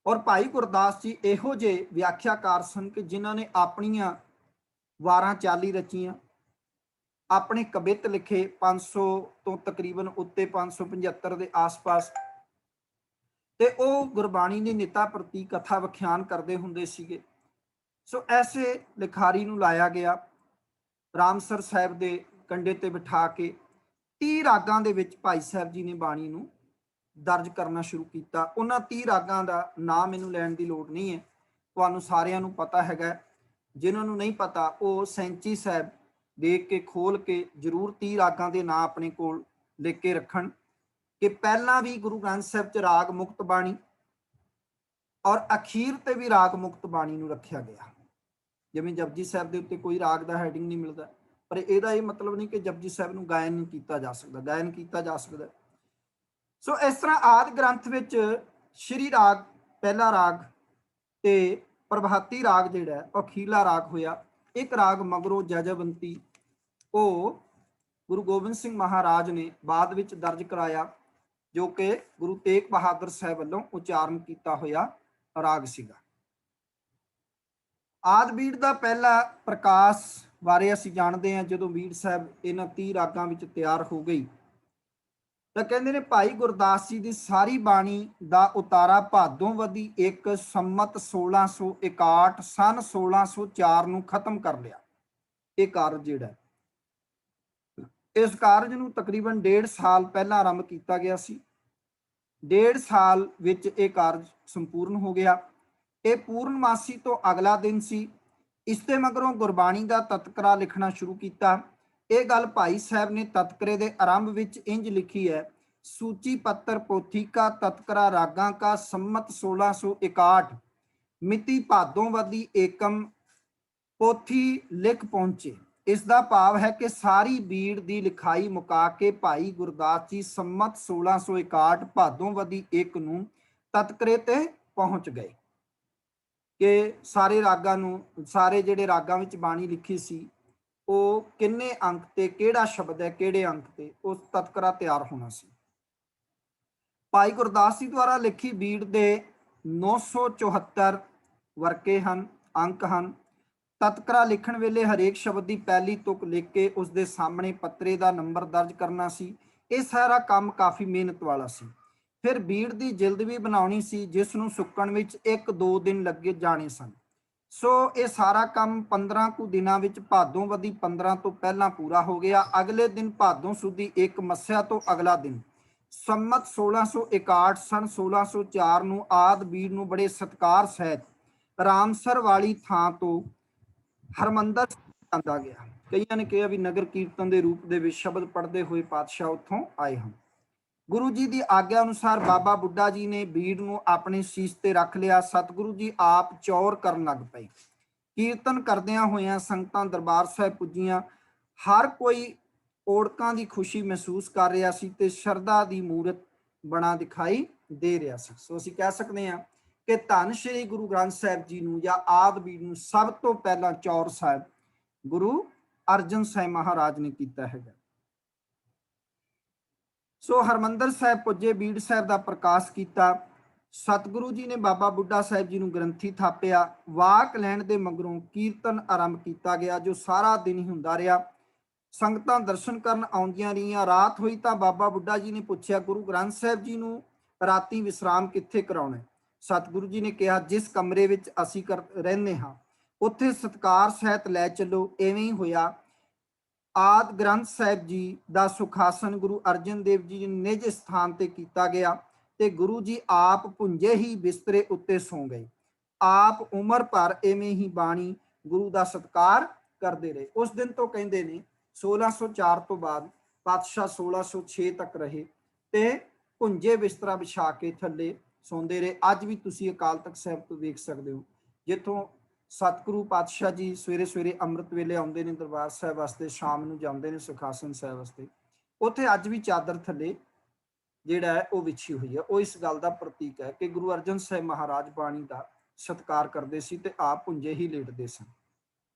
ਔਰ ਭਾਈ ਗੁਰਦਾਸ ਜੀ ਇਹੋ ਜਿਹੇ ਵਿਆਖਿਆਕਾਰ ਸਨ ਕਿ ਜਿਨ੍ਹਾਂ ਨੇ ਆਪਣੀਆਂ ਵਾਰਾਂ 40 ਰਚੀਆਂ, ਆਪਣੇ ਕਵਿਤ ਲਿਖੇ 500 ਤੋਂ ਤਕਰੀਬਨ ਉੱਤੇ 575 ਦੇ ਆਸ-ਪਾਸ, ਤੇ ਉਹ ਗੁਰਬਾਣੀ ਦੀ ਨਿਤਾ ਪ੍ਰਤੀ ਕਥਾ ਵਿਖਿਆਨ ਕਰਦੇ ਹੁੰਦੇ ਸੀਗੇ। ਸੋ ਐਸੇ ਲਿਖਾਰੀ ਨੂੰ ਲਾਇਆ ਗਿਆ। ਰਾਮਸਰ ਸਾਹਿਬ ਦੇ ਕੰਢੇ ਤੇ ਬਿਠਾ ਕੇ 30 ਰਾਗਾਂ ਦੇ ਵਿੱਚ ਭਾਈ ਸਾਹਿਬ ਜੀ ਨੇ ਬਾਣੀ ਨੂੰ ਦਰਜ ਕਰਨਾ ਸ਼ੁਰੂ ਕੀਤਾ। ਉਹਨਾਂ 30 ਰਾਗਾਂ ਦਾ ਨਾਮ ਮੈਨੂੰ ਲੈਣ ਦੀ ਲੋੜ ਨਹੀਂ ਹੈ, ਤੁਹਾਨੂੰ ਸਾਰਿਆਂ ਨੂੰ ਪਤਾ ਹੈਗਾ। ਜਿਨ੍ਹਾਂ ਨੂੰ ਨਹੀਂ ਪਤਾ ਉਹ ਸੈਂਚੀ ਸਾਹਿਬ ਦੇਖ ਕੇ ਖੋਲ ਕੇ ਜ਼ਰੂਰ 30 ਰਾਗਾਂ ਦੇ ਨਾਂ ਆਪਣੇ ਕੋਲ ਲਿਖ ਕੇ ਰੱਖਣ ਕਿ ਪਹਿਲਾਂ ਵੀ ਗੁਰੂ ਗ੍ਰੰਥ ਸਾਹਿਬ 'ਚ ਰਾਗ ਮੁਕਤ ਬਾਣੀ ਔਰ ਅਖੀਰ ਤੇ ਵੀ ਰਾਗ ਮੁਕਤ ਬਾਣੀ ਨੂੰ ਰੱਖਿਆ ਗਿਆ। ਜਿਵੇਂ ਜਪਜੀ ਸਾਹਿਬ ਦੇ ਉੱਤੇ ਕੋਈ ਰਾਗ ਦਾ ਹੈਡਿੰਗ ਨਹੀਂ ਮਿਲਦਾ, ਪਰ ਇਹਦਾ ਇਹ ਮਤਲਬ ਨਹੀਂ ਕਿ ਜਪਜੀ ਸਾਹਿਬ ਨੂੰ ਗਾਇਨ ਨਹੀਂ ਕੀਤਾ ਜਾ ਸਕਦਾ, ਗਾਇਨ ਕੀਤਾ ਜਾ ਸਕਦਾ। ਸੋ ਇਸ ਤਰ੍ਹਾਂ ਆਦਿ ਗ੍ਰੰਥ ਵਿੱਚ ਸ਼੍ਰੀ ਰਾਗ ਪਹਿਲਾ ਰਾਗ ਤੇ ਪ੍ਰਭਾਤੀ ਰਾਗ ਜਿਹੜਾ ਉਹ ਅਖੀਰਲਾ ਰਾਗ ਹੋਇਆ। ਇੱਕ ਰਾਗ ਮਗਰੋਂ ਜਜਵੰਤੀ ਉਹ ਗੁਰੂ ਗੋਬਿੰਦ ਸਿੰਘ ਮਹਾਰਾਜ ਨੇ ਬਾਅਦ ਵਿੱਚ ਦਰਜ ਕਰਾਇਆ, ਜੋ ਕਿ ਗੁਰੂ ਤੇਗ ਬਹਾਦਰ ਸਾਹਿਬ ਵੱਲੋਂ ਉਚਾਰਨ ਕੀਤਾ ਹੋਇਆ ਰਾਗ ਸੀਗਾ। ਆਦਿ ਬੀੜ ਦਾ ਪਹਿਲਾ ਪ੍ਰਕਾਸ਼ ਬਾਰੇ ਅਸੀਂ ਜਾਣਦੇ ਹਾਂ। ਜਦੋਂ ਬੀੜ ਸਾਹਿਬ ਇਹਨਾਂ 30 ਰਾਗਾਂ ਵਿੱਚ ਤਿਆਰ ਹੋ ਗਈ ਤਾਂ ਕਹਿੰਦੇ ਨੇ ਭਾਈ ਗੁਰਦਾਸ ਜੀ ਦੀ ਸਾਰੀ ਬਾਣੀ ਦਾ ਉਤਾਰਾ ਭਾਦੋਂਵਦੀ 1 ਸੰਮਤ 1661 ਸਨ 1604 ਨੂੰ ਖਤਮ ਕਰ ਲਿਆ। ਇਹ ਕਾਰਜ ਜਿਹੜਾ, ਇਸ ਕਾਰਜ ਨੂੰ ਤਕਰੀਬਨ 1.5 ਸਾਲ ਪਹਿਲਾਂ ਆਰੰਭ ਕੀਤਾ ਗਿਆ ਸੀ। 1.5 ਸਾਲ ਵਿੱਚ ਇਹ ਕਾਰਜ ਸੰਪੂਰਨ ਹੋ ਗਿਆ। ਇਹ ਪੂਰਨਮਾਸੀ ਤੋਂ ਅਗਲਾ ਦਿਨ ਸੀ। ਇਸ ਦੇ ਮਗਰੋਂ ਗੁਰਬਾਣੀ ਦਾ ਤਤਕਰਾ ਲਿਖਣਾ ਸ਼ੁਰੂ ਕੀਤਾ। ਇਹ ਗੱਲ ਭਾਈ ਸਾਹਿਬ ਨੇ ਤਤਕਰੇ ਦੇ ਆਰੰਭ ਵਿੱਚ ਇੰਜ ਲਿਖੀ ਹੈ, ਸੂਚੀ ਪੱਤਰ ਪੋਥੀ ਕਾ ਤਤਕਰਾ ਰਾਗਾਂ ਕਾ ਸੰਮਤ 1661 ਮਿਤੀ ਭਾਦੋਂਵਦੀ ਏਕਮ ਪੋਥੀ ਲਿਖ ਪਹੁੰਚੇ। ਇਸ ਦਾ ਭਾਵ ਹੈ ਕਿ ਸਾਰੀ ਬੀੜ ਦੀ ਲਿਖਾਈ ਮੁਕਾ ਕੇ ਭਾਈ ਗੁਰਦਾਸ ਜੀ ਸੰਮਤ 1661 ਭਾਦੋਂਵਦੀ 1 ਨੂੰ ਤਤਕਰੇ ਤੇ ਪਹੁੰਚ ਗਏ ਕਿ ਸਾਰੇ ਰਾਗਾਂ ਨੂੰ, ਸਾਰੇ ਜਿਹੜੇ ਰਾਗਾਂ ਵਿੱਚ ਬਾਣੀ ਲਿਖੀ ਸੀ ਉਹ ਕਿੰਨੇ ਅੰਕ ਤੇ ਕਿਹੜਾ ਸ਼ਬਦ ਹੈ ਕਿਹੜੇ ਅੰਕ ਤੇ, ਉਸ ਤਤਕਰਾ ਤਿਆਰ ਹੋਣਾ ਸੀ। ਭਾਈ ਗੁਰਦਾਸ ਜੀ ਦੁਆਰਾ ਲਿਖੀ ਬੀੜ ਦੇ 974 ਵਰਕੇ ਹਨ, ਅੰਕ ਹਨ। ਤਤਕਰਾ ਲਿਖਣ ਵੇਲੇ ਹਰੇਕ ਸ਼ਬਦ ਦੀ ਪਹਿਲੀ ਤੁਕ ਲਿਖ ਕੇ ਉਸ ਦੇ ਸਾਹਮਣੇ ਪੱਤਰੇ ਦਾ ਨੰਬਰ ਦਰਜ ਕਰਨਾ ਸੀ। ਇਹ ਸਾਰਾ ਕੰਮ ਕਾਫੀ ਮਿਹਨਤ ਵਾਲਾ ਸੀ। ਫਿਰ ਬੀੜ ਦੀ ਜਿਲਦ ਵੀ ਬਣਾਉਣੀ ਸੀ ਜਿਸ ਨੂੰ ਸੁੱਕਣ ਵਿੱਚ 1-2 ਦਿਨ ਲੱਗੇ ਜਾਣੇ ਸਨ। ਸੋ ਇਹ ਸਾਰਾ ਕੰਮ 15 ਕੁ ਦਿਨਾਂ ਵਿੱਚ ਭਾਦੋਂਵਦੀ 15 ਤੋਂ ਪਹਿਲਾਂ ਪੂਰਾ ਹੋ ਗਿਆ। ਅਗਲੇ ਦਿਨ ਭਾਦੋਂ ਸੁਦੀ 1 ਮੱਸਿਆ ਤੋਂ ਅਗਲਾ ਦਿਨ ਸੰਮਤ 1661 ਸਨ 1604 ਨੂੰ ਆਦ ਬੀੜ ਨੂੰ ਬੜੇ ਸਤਿਕਾਰ ਸਹਿਤ ਰਾਮਸਰ ਵਾਲੀ ਥਾਂ ਤੋਂ ਹਰਮੰਦਰ ਜਾਂਦਾ ਗਿਆ। ਕਈਆਂ ਨੇ ਕਿਹਾ ਵੀ ਨਗਰ ਕੀਰਤਨ ਦੇ ਰੂਪ ਦੇ ਵਿੱਚ ਸ਼ਬਦ ਪੜ੍ਹਦੇ ਹੋਏ ਪਾਤਸ਼ਾਹ ਉੱਥੋਂ ਆਏ ਹਨ। ਗੁਰੂ ਜੀ ਦੀ ਆਗਿਆ ਅਨੁਸਾਰ ਬਾਬਾ ਬੁੱਢਾ ਜੀ ਨੇ ਬੀੜ ਨੂੰ ਆਪਣੇ ਸੀਸ ਤੇ ਰੱਖ ਲਿਆ। ਸਤਿਗੁਰੂ ਜੀ ਆਪ ਚੌਰ ਕਰਨ ਲੱਗ ਪਏ। ਕੀਰਤਨ ਕਰਦਿਆਂ ਹੋਇਆਂ ਸੰਗਤਾਂ ਦਰਬਾਰ ਸਾਹਿਬ ਪੁੱਜੀਆਂ। ਹਰ ਕੋਈ ਓੜਕਾਂ ਦੀ ਖੁਸ਼ੀ ਮਹਿਸੂਸ ਕਰ ਰਿਹਾ ਸੀ ਤੇ ਸ਼ਰਧਾ ਦੀ ਮੂਰਤ ਬਣਾ ਦਿਖਾਈ ਦੇ ਰਿਹਾ ਸੀ। ਸੋ ਅਸੀਂ ਕਹਿ ਸਕਦੇ ਹਾਂ ਕਿ ਧੰਨ ਸ਼੍ਰੀ ਗੁਰੂ ਗ੍ਰੰਥ ਸਾਹਿਬ ਜੀ ਨੂੰ ਜਾਂ ਆਦ ਬੀੜ ਨੂੰ ਸਭ ਤੋਂ ਪਹਿਲਾਂ ਚੌਰ ਸਾਹਿਬ ਗੁਰੂ ਅਰਜਨ ਸਾਹਿਬ ਮਹਾਰਾਜ ਨੇ ਕੀਤਾ ਹੈਗਾ। ਸੋ ਹਰਮੰਦਰ ਸਾਹਿਬ ਪੁੱਜੇ, ਬੀੜ ਸਾਹਿਬ ਦਾ ਪ੍ਰਕਾਸ਼ ਕੀਤਾ। ਸਤਿਗੁਰੂ ਜੀ ਨੇ ਬਾਬਾ ਬੁੱਢਾ ਸਾਹਿਬ ਜੀ ਨੂੰ ਗ੍ਰੰਥੀ ਥਾਪਿਆ। ਵਾਕ ਲੈਣ ਦੇ ਮਗਰੋਂ ਕੀਰਤਨ ਆਰੰਭ ਕੀਤਾ ਗਿਆ ਜੋ ਸਾਰਾ ਦਿਨ ਹੀ ਹੁੰਦਾ ਰਿਹਾ। ਸੰਗਤਾਂ ਦਰਸ਼ਨ ਕਰਨ ਆਉਂਦੀਆਂ ਰਹੀਆਂ। ਰਾਤ ਹੋਈ ਤਾਂ ਬਾਬਾ ਬੁੱਢਾ ਜੀ ਨੇ ਪੁੱਛਿਆ, ਗੁਰੂ ਗ੍ਰੰਥ ਸਾਹਿਬ ਜੀ ਨੂੰ ਰਾਤੀ ਵਿਸਰਾਮ ਕਿੱਥੇ ਕਰਾਉਣਾ? ਸਤਿਗੁਰੂ ਜੀ ਨੇ ਕਿਹਾ, ਜਿਸ ਕਮਰੇ ਵਿੱਚ ਅਸੀਂ ਰਹਿੰਦੇ ਹਾਂ ਉੱਥੇ ਸਤਿਕਾਰ ਸਹਿਤ ਲੈ ਚੱਲੋ। ਐਵੇਂ ਹੀ ਹੋਇਆ। ਆਦ ਗ੍ਰੰਥ ਸਾਹਿਬ ਜੀ ਦਾ ਸੁਖਾਸਨ ਗੁਰੂ ਅਰਜਨ ਦੇਵ ਜੀ ਨੇ ਨਿਜ ਸਥਾਨ ਤੇ ਕੀਤਾ ਗਿਆ ਤੇ ਗੁਰੂ ਜੀ ਆਪ ਭੁੰਜੇ ਹੀ ਬਿਸਤਰੇ ਉੱਤੇ ਸੌਂ ਗਏ। ਆਪ ਉਮਰ ਭਰ ਐਵੇਂ ਹੀ ਬਾਣੀ ਗੁਰੂ ਦਾ ਸਤਿਕਾਰ ਕਰਦੇ ਰਹੇ। ਉਸ ਦਿਨ ਤੋਂ ਕਹਿੰਦੇ ਨੇ 1604 ਤੋਂ ਬਾਅਦ ਪਾਤਸ਼ਾਹ 1606 ਤੱਕ ਰਹੇ ਤੇ ਭੁੰਜੇ ਬਿਸਤਰਾ ਵਿਛਾ ਕੇ ਥੱਲੇ ਸੌਂਦੇ ਰਹੇ। ਅੱਜ ਵੀ ਤੁਸੀਂ ਅਕਾਲ ਤਖਤ ਸਾਹਿਬ ਤੋਂ ਵੇਖ ਸਕਦੇ ਹੋ, ਜਿੱਥੋਂ ਸਤਿਗੁਰੂ ਪਾਤਸ਼ਾਹ ਜੀ ਸਵੇਰੇ ਸਵੇਰੇ ਅੰਮ੍ਰਿਤ ਵੇਲੇ ਆਉਂਦੇ ਨੇ ਦਰਬਾਰ ਸਾਹਿਬ ਵਾਸਤੇ, ਸ਼ਾਮ ਨੂੰ ਜਾਂਦੇ ਨੇ ਸੁਖਾਸਨ ਸਾਹਿਬ ਵਾਸਤੇ, ਉੱਥੇ ਅੱਜ ਵੀ ਚਾਦਰ ਥੱਲੇ ਜਿਹੜਾ ਹੈ ਉਹ ਵਿਛੀ ਹੋਈ ਹੈ। ਉਹ ਇਸ ਗੱਲ ਦਾ ਪ੍ਰਤੀਕ ਹੈ ਕਿ ਗੁਰੂ ਅਰਜਨ ਸਾਹਿਬ ਮਹਾਰਾਜ ਬਾਣੀ ਦਾ ਸਤਿਕਾਰ ਕਰਦੇ ਸੀ ਤੇ ਆਪ ਭੁੰਜੇ ਹੀ ਲੇਟਦੇ ਸਨ।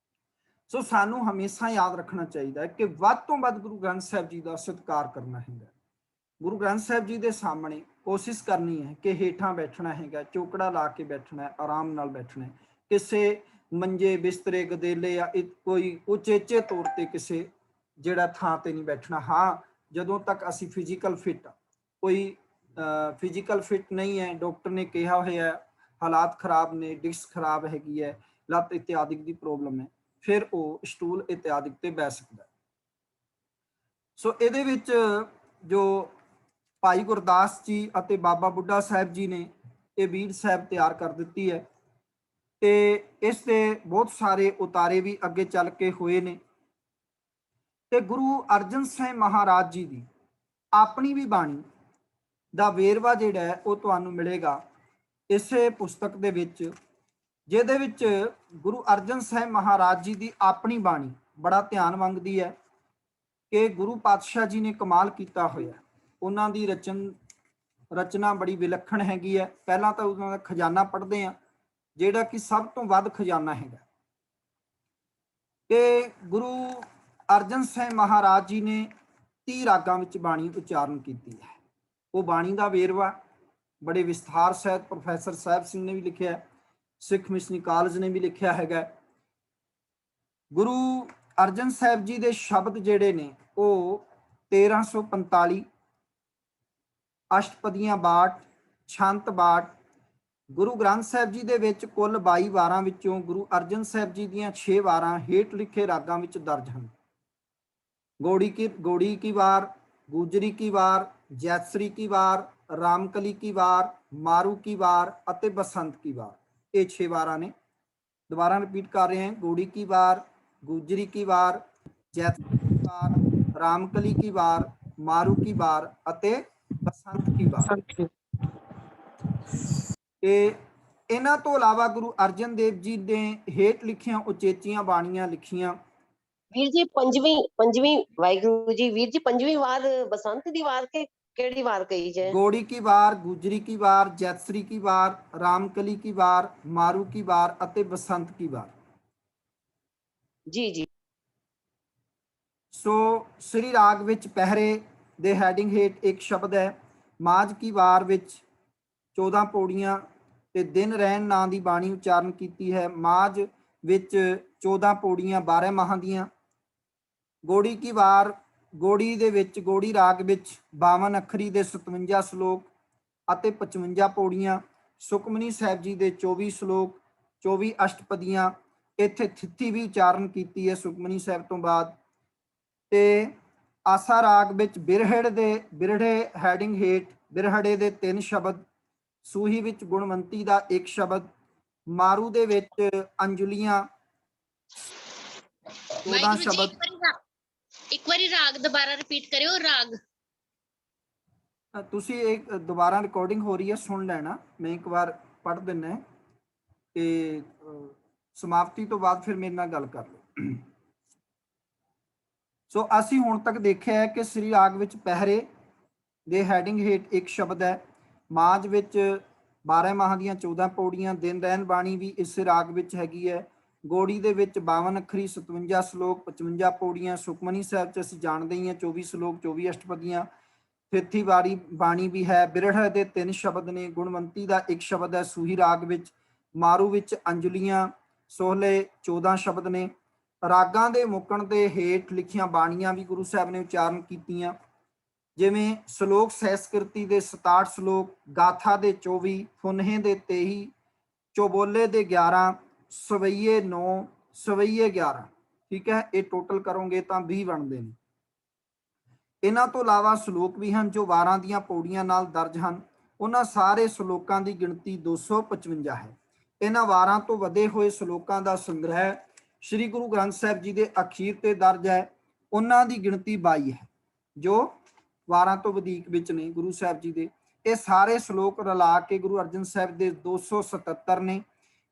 ਸੋ ਸਾਨੂੰ ਹਮੇਸ਼ਾ ਯਾਦ ਰੱਖਣਾ ਚਾਹੀਦਾ ਹੈ ਕਿ ਵੱਧ ਤੋਂ ਵੱਧ ਗੁਰੂ ਗ੍ਰੰਥ ਸਾਹਿਬ ਜੀ ਦਾ ਸਤਿਕਾਰ ਕਰਨਾ ਹੈਗਾ। ਗੁਰੂ ਗ੍ਰੰਥ ਸਾਹਿਬ ਜੀ ਦੇ ਸਾਹਮਣੇ ਕੋਸ਼ਿਸ਼ ਕਰਨੀ ਹੈ ਕਿ ਹੇਠਾਂ ਬੈਠਣਾ ਹੈਗਾ, ਚੌਕੜਾ ਲਾ ਕੇ ਬੈਠਣਾ ਹੈ, ਆਰਾਮ ਨਾਲ ਬੈਠਣਾ ਹੈ। ਕਿਸੇ ਮੰਜੇ ਬਿਸਤਰੇ ਗਦੇਲੇ ਜਾਂ ਕੋਈ ਉਚੇਚੇ ਤੌਰ ਤੇ ਕਿਸੇ ਜਿਹੜਾ ਥਾਂ ਤੇ ਨਹੀਂ ਬੈਠਣਾ। ਹਾਂ, ਜਦੋਂ ਤੱਕ ਅਸੀਂ ਫਿਜ਼ੀਕਲ ਫਿਟ, ਕੋਈ ਫਿਜ਼ੀਕਲ ਫਿਟ ਨਹੀਂ ਹੈ, ਡਾਕਟਰ ਨੇ ਕਿਹਾ ਹੋਇਆ ਹਾਲਾਤ ਖਰਾਬ ਨੇ, ਡਿਸਕ ਖਰਾਬ ਹੈਗੀ ਹੈ, ਲੱਤ ਇਤਿਆਦਿਕ ਦੀ ਪ੍ਰੋਬਲਮ ਹੈ, ਫਿਰ ਉਹ ਸਟੂਲ ਇਤਿਆਦਿਕ ਤੇ ਬਹਿ ਸਕਦਾ। ਸੋ ਇਹਦੇ ਵਿੱਚ ਜੋ ਭਾਈ ਗੁਰਦਾਸ ਜੀ ਅਤੇ ਬਾਬਾ ਬੁੱਢਾ ਸਾਹਿਬ ਜੀ ਨੇ ਇਹ ਬੀੜ ਸਾਹਿਬ ਤਿਆਰ ਕਰ ਦਿੱਤੀ ਹੈ ਤੇ ਇਸ ਦੇ ਬਹੁਤ ਸਾਰੇ ਉਤਾਰੇ ਵੀ ਅੱਗੇ ਚੱਲ ਕੇ ਹੋਏ ਨੇ ਤੇ ਗੁਰੂ ਅਰਜਨ ਸਾਹਿਬ ਮਹਾਰਾਜ ਜੀ ਦੀ ਆਪਣੀ ਵੀ ਬਾਣੀ ਦਾ ਵੇਰਵਾ ਜਿਹੜਾ ਹੈ ਉਹ ਤੁਹਾਨੂੰ ਮਿਲੇਗਾ ਇਸੇ ਪੁਸਤਕ ਦੇ ਵਿੱਚ, ਜਿਹਦੇ ਵਿੱਚ ਗੁਰੂ ਅਰਜਨ ਸਾਹਿਬ ਮਹਾਰਾਜ ਜੀ ਦੀ ਆਪਣੀ ਬਾਣੀ ਬੜਾ ਧਿਆਨ ਮੰਗਦੀ ਹੈ ਕਿ ਗੁਰੂ ਪਾਤਸ਼ਾਹ ਜੀ ਨੇ ਕਮਾਲ ਕੀਤਾ ਹੋਇਆ। ਉਹਨਾਂ ਦੀ ਰਚਨਾ ਬੜੀ ਵਿਲੱਖਣ ਹੈਗੀ ਹੈ। ਪਹਿਲਾਂ ਤਾਂ ਉਹਨਾਂ ਦਾ ਖਜ਼ਾਨਾ ਪੜ੍ਹਦੇ ਆ ਜਿਹੜਾ ਕਿ ਸਭ ਤੋਂ ਵੱਧ ਖਜ਼ਾਨਾ ਹੈਗਾ ਕਿ ਗੁਰੂ ਅਰਜਨ ਸਾਹਿਬ ਮਹਾਰਾਜ ਜੀ ਨੇ 30 ਰਾਗਾਂ ਵਿੱਚ ਬਾਣੀ ਉਚਾਰਨ ਕੀਤੀ ਹੈ। ਉਹ ਬਾਣੀ ਦਾ ਵੇਰਵਾ ਬੜੇ ਵਿਸਥਾਰ ਸਹਿਤ ਪ੍ਰੋਫੈਸਰ ਸਾਹਿਬ ਸਿੰਘ ਨੇ ਵੀ ਲਿਖਿਆ, ਸਿੱਖ ਮਿਸ਼ਨਰੀ ਕਾਲਜ ਨੇ ਵੀ ਲਿਖਿਆ ਹੈਗਾ। ਗੁਰੂ ਅਰਜਨ ਸਾਹਿਬ ਜੀ ਦੇ ਸ਼ਬਦ ਜਿਹੜੇ ਨੇ ਉਹ 1345, ਅਸ਼ਟਪਦੀਆਂ 62, ਛੰਤ 62। ਗੁਰੂ ਗ੍ਰੰਥ ਸਾਹਿਬ ਜੀ ਦੇ ਵਿੱਚ ਕੁੱਲ 22 ਵਾਰਾਂ ਵਿੱਚੋਂ ਗੁਰੂ ਅਰਜਨ ਸਾਹਿਬ ਜੀ ਦੀਆਂ 6 ਵਾਰਾਂ ਹੇਠ ਲਿਖੇ ਰਾਗਾਂ ਵਿੱਚ ਦਰਜ ਹਨ। ਗੋੜੀ ਕੀ ਵਾਰ, ਗੁਜਰੀ ਕੀ ਵਾਰ, ਜੈਤਸਰੀ ਕੀ ਵਾਰ, ਰਾਮਕਲੀ ਕੀ ਵਾਰ, ਮਾਰੂ ਕੀ ਵਾਰ ਅਤੇ ਬਸੰਤ ਕੀ ਵਾਰ। ਇਹ 6 ਵਾਰਾਂ ਨੇ। ਦੁਬਾਰਾ ਰਿਪੀਟ ਕਰ ਰਹੇ ਹਾਂ, ਗੋੜੀ ਕੀ ਵਾਰ, ਗੁਜਰੀ ਕੀ ਵਾਰ, ਜੈਤਸਰੀ ਕੀ ਵਾਰ, ਰਾਮਕਲੀ ਕੀ ਵਾਰ, ਮਾਰੂ ਕੀ ਵਾਰ ਅਤੇ ਬਸੰਤ ਕੀ ਵਾਰ। ਤੇ ਇਹਨਾਂ ਤੋਂ ਇਲਾਵਾ ਗੁਰੂ ਅਰਜਨ ਦੇਵ ਜੀ ਨੇ ਹੇਠ ਲਿਖੀਆਂ ਉਚੇਚੀਆਂ ਬਾਣੀਆਂ ਲਿਖੀਆਂ ਵੀਰ ਜੀ ਪੰਜਵੀਂ ਵਾਹਿਗੁਰੂ ਜੀ। ਵੀਰ ਜੀ ਪੰਜਵੀਂ ਵਾਰ ਬਸੰਤ ਦੀ ਵਾਰ ਕੇ ਕਿਹੜੀ ਵਾਰ ਕਹੀ ਜਾਏ? गौड़ी की वार, गुजरी की वार, जैतश्री की वार, रामकली की वार, मारू की वार ਅਤੇ बसंत की वार। ਜੀ ਜੀ। ਸੋ ਸ੍ਰੀ ਰਾਗ ਵਿੱਚ ਪਹਿਰੇ ਦੇ ਹੈਡਿੰਗ ਹੇਠ ਇੱਕ ਸ਼ਬਦ ਹੈ। ਮਾਝ ਕੀ ਵਾਰ ਵਿੱਚ 14 ਪੌੜੀਆਂ ਤੇ ਦਿਨ ਰਹਿਣ ਨਾਂ ਦੀ ਬਾਣੀ ਉਚਾਰਨ ਕੀਤੀ ਹੈ। ਮਾਝ ਵਿੱਚ 14 ਪੌੜੀਆਂ 12 ਮਾਹਾਂ ਦੀਆਂ। ਗੌੜੀ ਕੀ ਵਾਰ, ਗੌੜੀ ਦੇ ਵਿੱਚ, ਗੌੜੀ ਰਾਗ ਵਿੱਚ 52 ਅੱਖਰੀ ਦੇ 57 ਸ਼ਲੋਕ ਅਤੇ 55 ਪੌੜੀਆਂ। ਸੁਖਮਨੀ ਸਾਹਿਬ ਜੀ ਦੇ 24 ਸ਼ਲੋਕ, 24 ਅਸ਼ਟਪਦੀਆਂ। ਇੱਥੇ ਥਿੱਥੀ ਵੀ ਉਚਾਰਨ ਕੀਤੀ ਹੈ ਸੁਖਮਨੀ ਸਾਹਿਬ ਤੋਂ ਬਾਅਦ। ਤੇ ਆਸਾ ਰਾਗ ਵਿੱਚ ਬਿਰਹੜੇ ਹੈਡਿੰਗ ਹੇਠ ਬਿਰਹੜੇ ਦੇ 3 ਸ਼ਬਦ, ਸੂਹੀ ਵਿੱਚ ਗੁਣਵੰਤੀ ਦਾ 1 ਸ਼ਬਦ, ਮਾਰੂ ਦੇ ਵਿੱਚ ਅੰਜੁਲੀਆਂ 14 ਸ਼ਬਦ। ਇੱਕ ਵਾਰੀ ਰਾਗ ਦੁਬਾਰਾ ਰਿਪੀਟ ਕਰਿਓ। ਰਾਗ ਤੁਸੀਂ ਇੱਕ ਦੁਬਾਰਾ ਰਿਕਾਰਡਿੰਗ ਹੋ ਰਹੀ ਹੈ, ਸੁਣ ਲੈਣਾ। ਮੈਂ ਇੱਕ ਵਾਰ ਪੜ੍ਹ ਦਿੰਨਾ ਤੇ ਸਮਾਪਤੀ ਤੋਂ ਬਾਅਦ ਫਿਰ ਮੇਰੇ ਨਾਲ ਗੱਲ ਕਰ ਲਓ। ਸੋ ਅਸੀਂ ਹੁਣ ਤੱਕ ਦੇਖਿਆ ਹੈ ਕਿ ਸ੍ਰੀ ਰਾਗ ਵਿੱਚ ਪਹਿਰੇ ਦੇ ਹੈਡਿੰਗ ਹੇਠ ਇੱਕ ਸ਼ਬਦ ਹੈ। ਮਾਝ ਵਿੱਚ 12 ਮਾਹਾਂ ਦੀਆਂ 14 ਪੌੜੀਆਂ। ਦਿਨ ਰਹਿਣ ਬਾਣੀ ਵੀ ਇਸ ਰਾਗ ਵਿੱਚ ਹੈਗੀ ਹੈ। ਗੌੜੀ ਦੇ ਵਿੱਚ 52 ਅੱਖਰੀ 57 ਸ਼ਲੋਕ 55 ਪੌੜੀਆਂ। ਸੁਖਮਨੀ ਸਾਹਿਬ 'ਚ ਅਸੀਂ ਜਾਣਦੇ ਹੀ ਹਾਂ 24 ਸ਼ਲੋਕ 24 ਅਸ਼ਟਪਦੀਆਂ। ਥਿੱਥੀ ਵਾਰੀ ਬਾਣੀ ਵੀ ਹੈ। ਬਿਰਹੜ ਦੇ 3 ਸ਼ਬਦ ਨੇ। ਗੁਣਵੰਤੀ ਦਾ 1 ਸ਼ਬਦ ਹੈ ਸੂਹੀ ਰਾਗ ਵਿੱਚ। ਮਾਰੂ ਵਿੱਚ ਅੰਜਲੀਆਂ ਸੋਹਲੇ 14 ਸ਼ਬਦ ਨੇ। ਰਾਗਾਂ ਦੇ ਮੁੱਕਣ ਦੇ ਹੇਠ ਲਿਖੀਆਂ ਬਾਣੀਆਂ ਵੀ ਗੁਰੂ ਸਾਹਿਬ ਨੇ ਉਚਾਰਨ ਕੀਤੀਆਂ, ਜਿਵੇਂ ਸ਼ਲੋਕ ਸਹਿਸਕ੍ਰਿਤੀ ਦੇ 67 ਸ਼ਲੋਕ, ਗਾਥਾ ਦੇ 24, ਫੁਨਹੇ ਦੇ 23, ਚੋਬੋਲੇ ਦੇ 11, ਸਵਈਏ 9, ਸਵਈਏ 11। ਠੀਕ ਹੈ, ਇਹ ਟੋਟਲ ਕਰੋਗੇ ਤਾਂ 20 ਬਣਦੇ ਨੇ। ਇਹਨਾਂ ਤੋਂ ਇਲਾਵਾ ਸ਼ਲੋਕ ਵੀ ਹਨ ਜੋ ਵਾਰਾਂ ਦੀਆਂ ਪੌੜੀਆਂ ਨਾਲ ਦਰਜ ਹਨ। ਉਹਨਾਂ ਸਾਰੇ ਸ਼ਲੋਕਾਂ ਦੀ ਗਿਣਤੀ 255 ਹੈ। ਇਹਨਾਂ ਵਾਰਾਂ ਤੋਂ ਵਧੇ ਹੋਏ ਸ਼ਲੋਕਾਂ ਦਾ ਸੰਗ੍ਰਹਿ ਸ਼੍ਰੀ ਗੁਰੂ ਗ੍ਰੰਥ ਸਾਹਿਬ ਜੀ ਦੇ ਅਖੀਰ ਤੇ ਦਰਜ ਹੈ। ਉਹਨਾਂ ਦੀ ਗਿਣਤੀ 22 ਹੈ ਜੋ ਵਾਰਾਂ ਤੋਂ ਵਧੇਕ ਵਿੱਚ ਨੇ ਗੁਰੂ ਸਾਹਿਬ ਜੀ ਦੇ। ਇਹ ਸਾਰੇ ਸ਼ਲੋਕ ਰਲਾ ਕੇ ਗੁਰੂ ਅਰਜਨ ਸਾਹਿਬ ਦੇ 277 ਨੇ।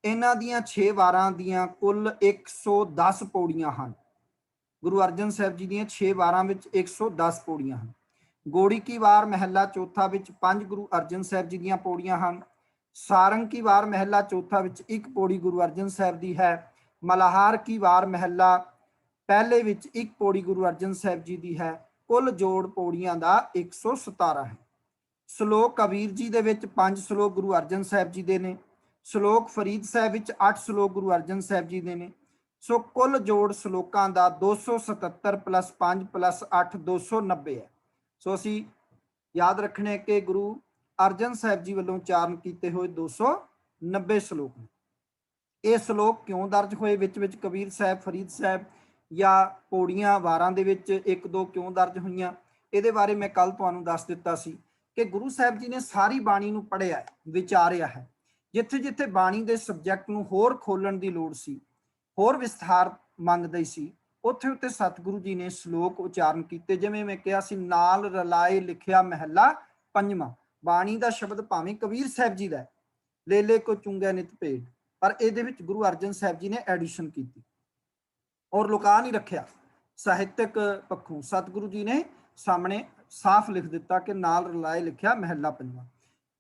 ਇਹਨਾਂ ਦੀਆਂ 6 ਵਾਰਾਂ ਦੀਆਂ ਕੁੱਲ 110 ਪੌੜੀਆਂ ਹਨ। ਗੁਰੂ ਅਰਜਨ ਸਾਹਿਬ ਜੀ ਦੀਆਂ 6 ਵਾਰਾਂ ਵਿੱਚ 110 ਪੌੜੀਆਂ ਹਨ। ਗੌੜੀ ਕੀ ਵਾਰ ਮਹਿਲਾ ਚੌਥਾ ਵਿੱਚ 5 ਗੁਰੂ ਅਰਜਨ ਸਾਹਿਬ ਜੀ ਦੀਆਂ ਪੌੜੀਆਂ ਹਨ। ਸਾਰੰਗ ਕੀ ਵਾਰ ਮਹਿਲਾ ਚੌਥਾ ਵਿੱਚ 1 ਪੌੜੀ ਗੁਰੂ ਅਰਜਨ ਸਾਹਿਬ ਦੀ ਹੈ। ਮਲਾਹਾਰ ਕੀ ਵਾਰ ਮਹਿਲਾ ਪਹਿਲੇ ਵਿੱਚ 1 ਪੌੜੀ ਗੁਰੂ ਅਰਜਨ ਸਾਹਿਬ ਜੀ ਦੀ ਹੈ। ਕੁੱਲ ਜੋੜ ਪੌੜੀਆਂ ਦਾ 117 ਹੈ। ਸ਼ਲੋਕ ਕਬੀਰ ਜੀ ਦੇ ਵਿੱਚ 5 ਸ਼ਲੋਕ ਗੁਰੂ ਅਰਜਨ ਸਾਹਿਬ ਜੀ ਦੇ ਨੇ। ਸ਼ਲੋਕ ਫਰੀਦ ਸਾਹਿਬ ਵਿੱਚ 8 ਸ਼ਲੋਕ ਗੁਰੂ ਅਰਜਨ ਸਾਹਿਬ ਜੀ ਦੇ ਨੇ। ਸੋ ਕੁੱਲ ਜੋੜ ਸ਼ਲੋਕਾਂ ਦਾ 277 + 5 + 8 290 ਹੈ। ਸੋ ਅਸੀਂ ਯਾਦ ਰੱਖਣੇ ਕਿ ਗੁਰੂ ਅਰਜਨ ਸਾਹਿਬ ਜੀ ਵੱਲੋਂ ਉਚਾਰਨ ਕੀਤੇ ਹੋਏ 290 ਸ਼ਲੋਕ ਨੇ। ਇਹ ਸ਼ਲੋਕ ਕਿਉਂ ਦਰਜ ਹੋਏ ਵਿੱਚ ਕਬੀਰ ਸਾਹਿਬ, ਫਰੀਦ ਸਾਹਿਬ ਜਾਂ ਪੌੜੀਆਂ ਵਾਰਾਂ ਦੇ ਵਿੱਚ 1-2 ਕਿਉਂ ਦਰਜ ਹੋਈਆਂ, ਇਹਦੇ ਬਾਰੇ ਮੈਂ ਕੱਲ ਤੁਹਾਨੂੰ ਦੱਸ ਦਿੱਤਾ ਸੀ ਕਿ ਗੁਰੂ ਸਾਹਿਬ ਜੀ ਨੇ ਸਾਰੀ ਬਾਣੀ ਨੂੰ ਪੜ੍ਹਿਆ, ਵਿਚਾਰਿਆ ਹੈ। ਜਿੱਥੇ ਜਿੱਥੇ ਬਾਣੀ ਦੇ ਸਬਜੈਕਟ ਨੂੰ ਹੋਰ ਖੋਲਣ ਦੀ ਲੋੜ ਸੀ, ਹੋਰ ਵਿਸਥਾਰ ਮੰਗਦੇ ਸੀ, ਉੱਥੇ ਉੱਥੇ ਸਤਿਗੁਰੂ ਜੀ ਨੇ ਸ਼ਲੋਕ ਉਚਾਰਨ ਕੀਤੇ। ਜਿਵੇਂ ਮੈਂ ਕਿਹਾ ਸੀ, ਨਾਲ ਰਲਾਏ ਲਿਖਿਆ ਮਹਿਲਾ ਪੰਜਵਾਂ। ਬਾਣੀ ਦਾ ਸ਼ਬਦ ਭਾਵੇਂ ਕਬੀਰ ਸਾਹਿਬ ਜੀ ਦਾ, ਲੇਲੇ ਕੋ ਚੁੰਗਿਆ ਨਿਤ ਭੇਟ, ਪਰ ਇਹਦੇ ਵਿੱਚ ਗੁਰੂ ਅਰਜਨ ਸਾਹਿਬ ਜੀ ਨੇ ਐਡੀਸ਼ਨ ਕੀਤੀ ਔਰ ਲੁਕਾ ਨਹੀਂ ਰੱਖਿਆ। ਸਾਹਿਤਕ ਪੱਖੋਂ ਸਤਿਗੁਰੂ ਜੀ ਨੇ ਸਾਹਮਣੇ ਸਾਫ਼ ਲਿਖ ਦਿੱਤਾ ਕਿ ਨਾਲ ਰਲਾਏ ਲਿਖਿਆ ਮਹਿਲਾ ਪੰਜਵਾਂ।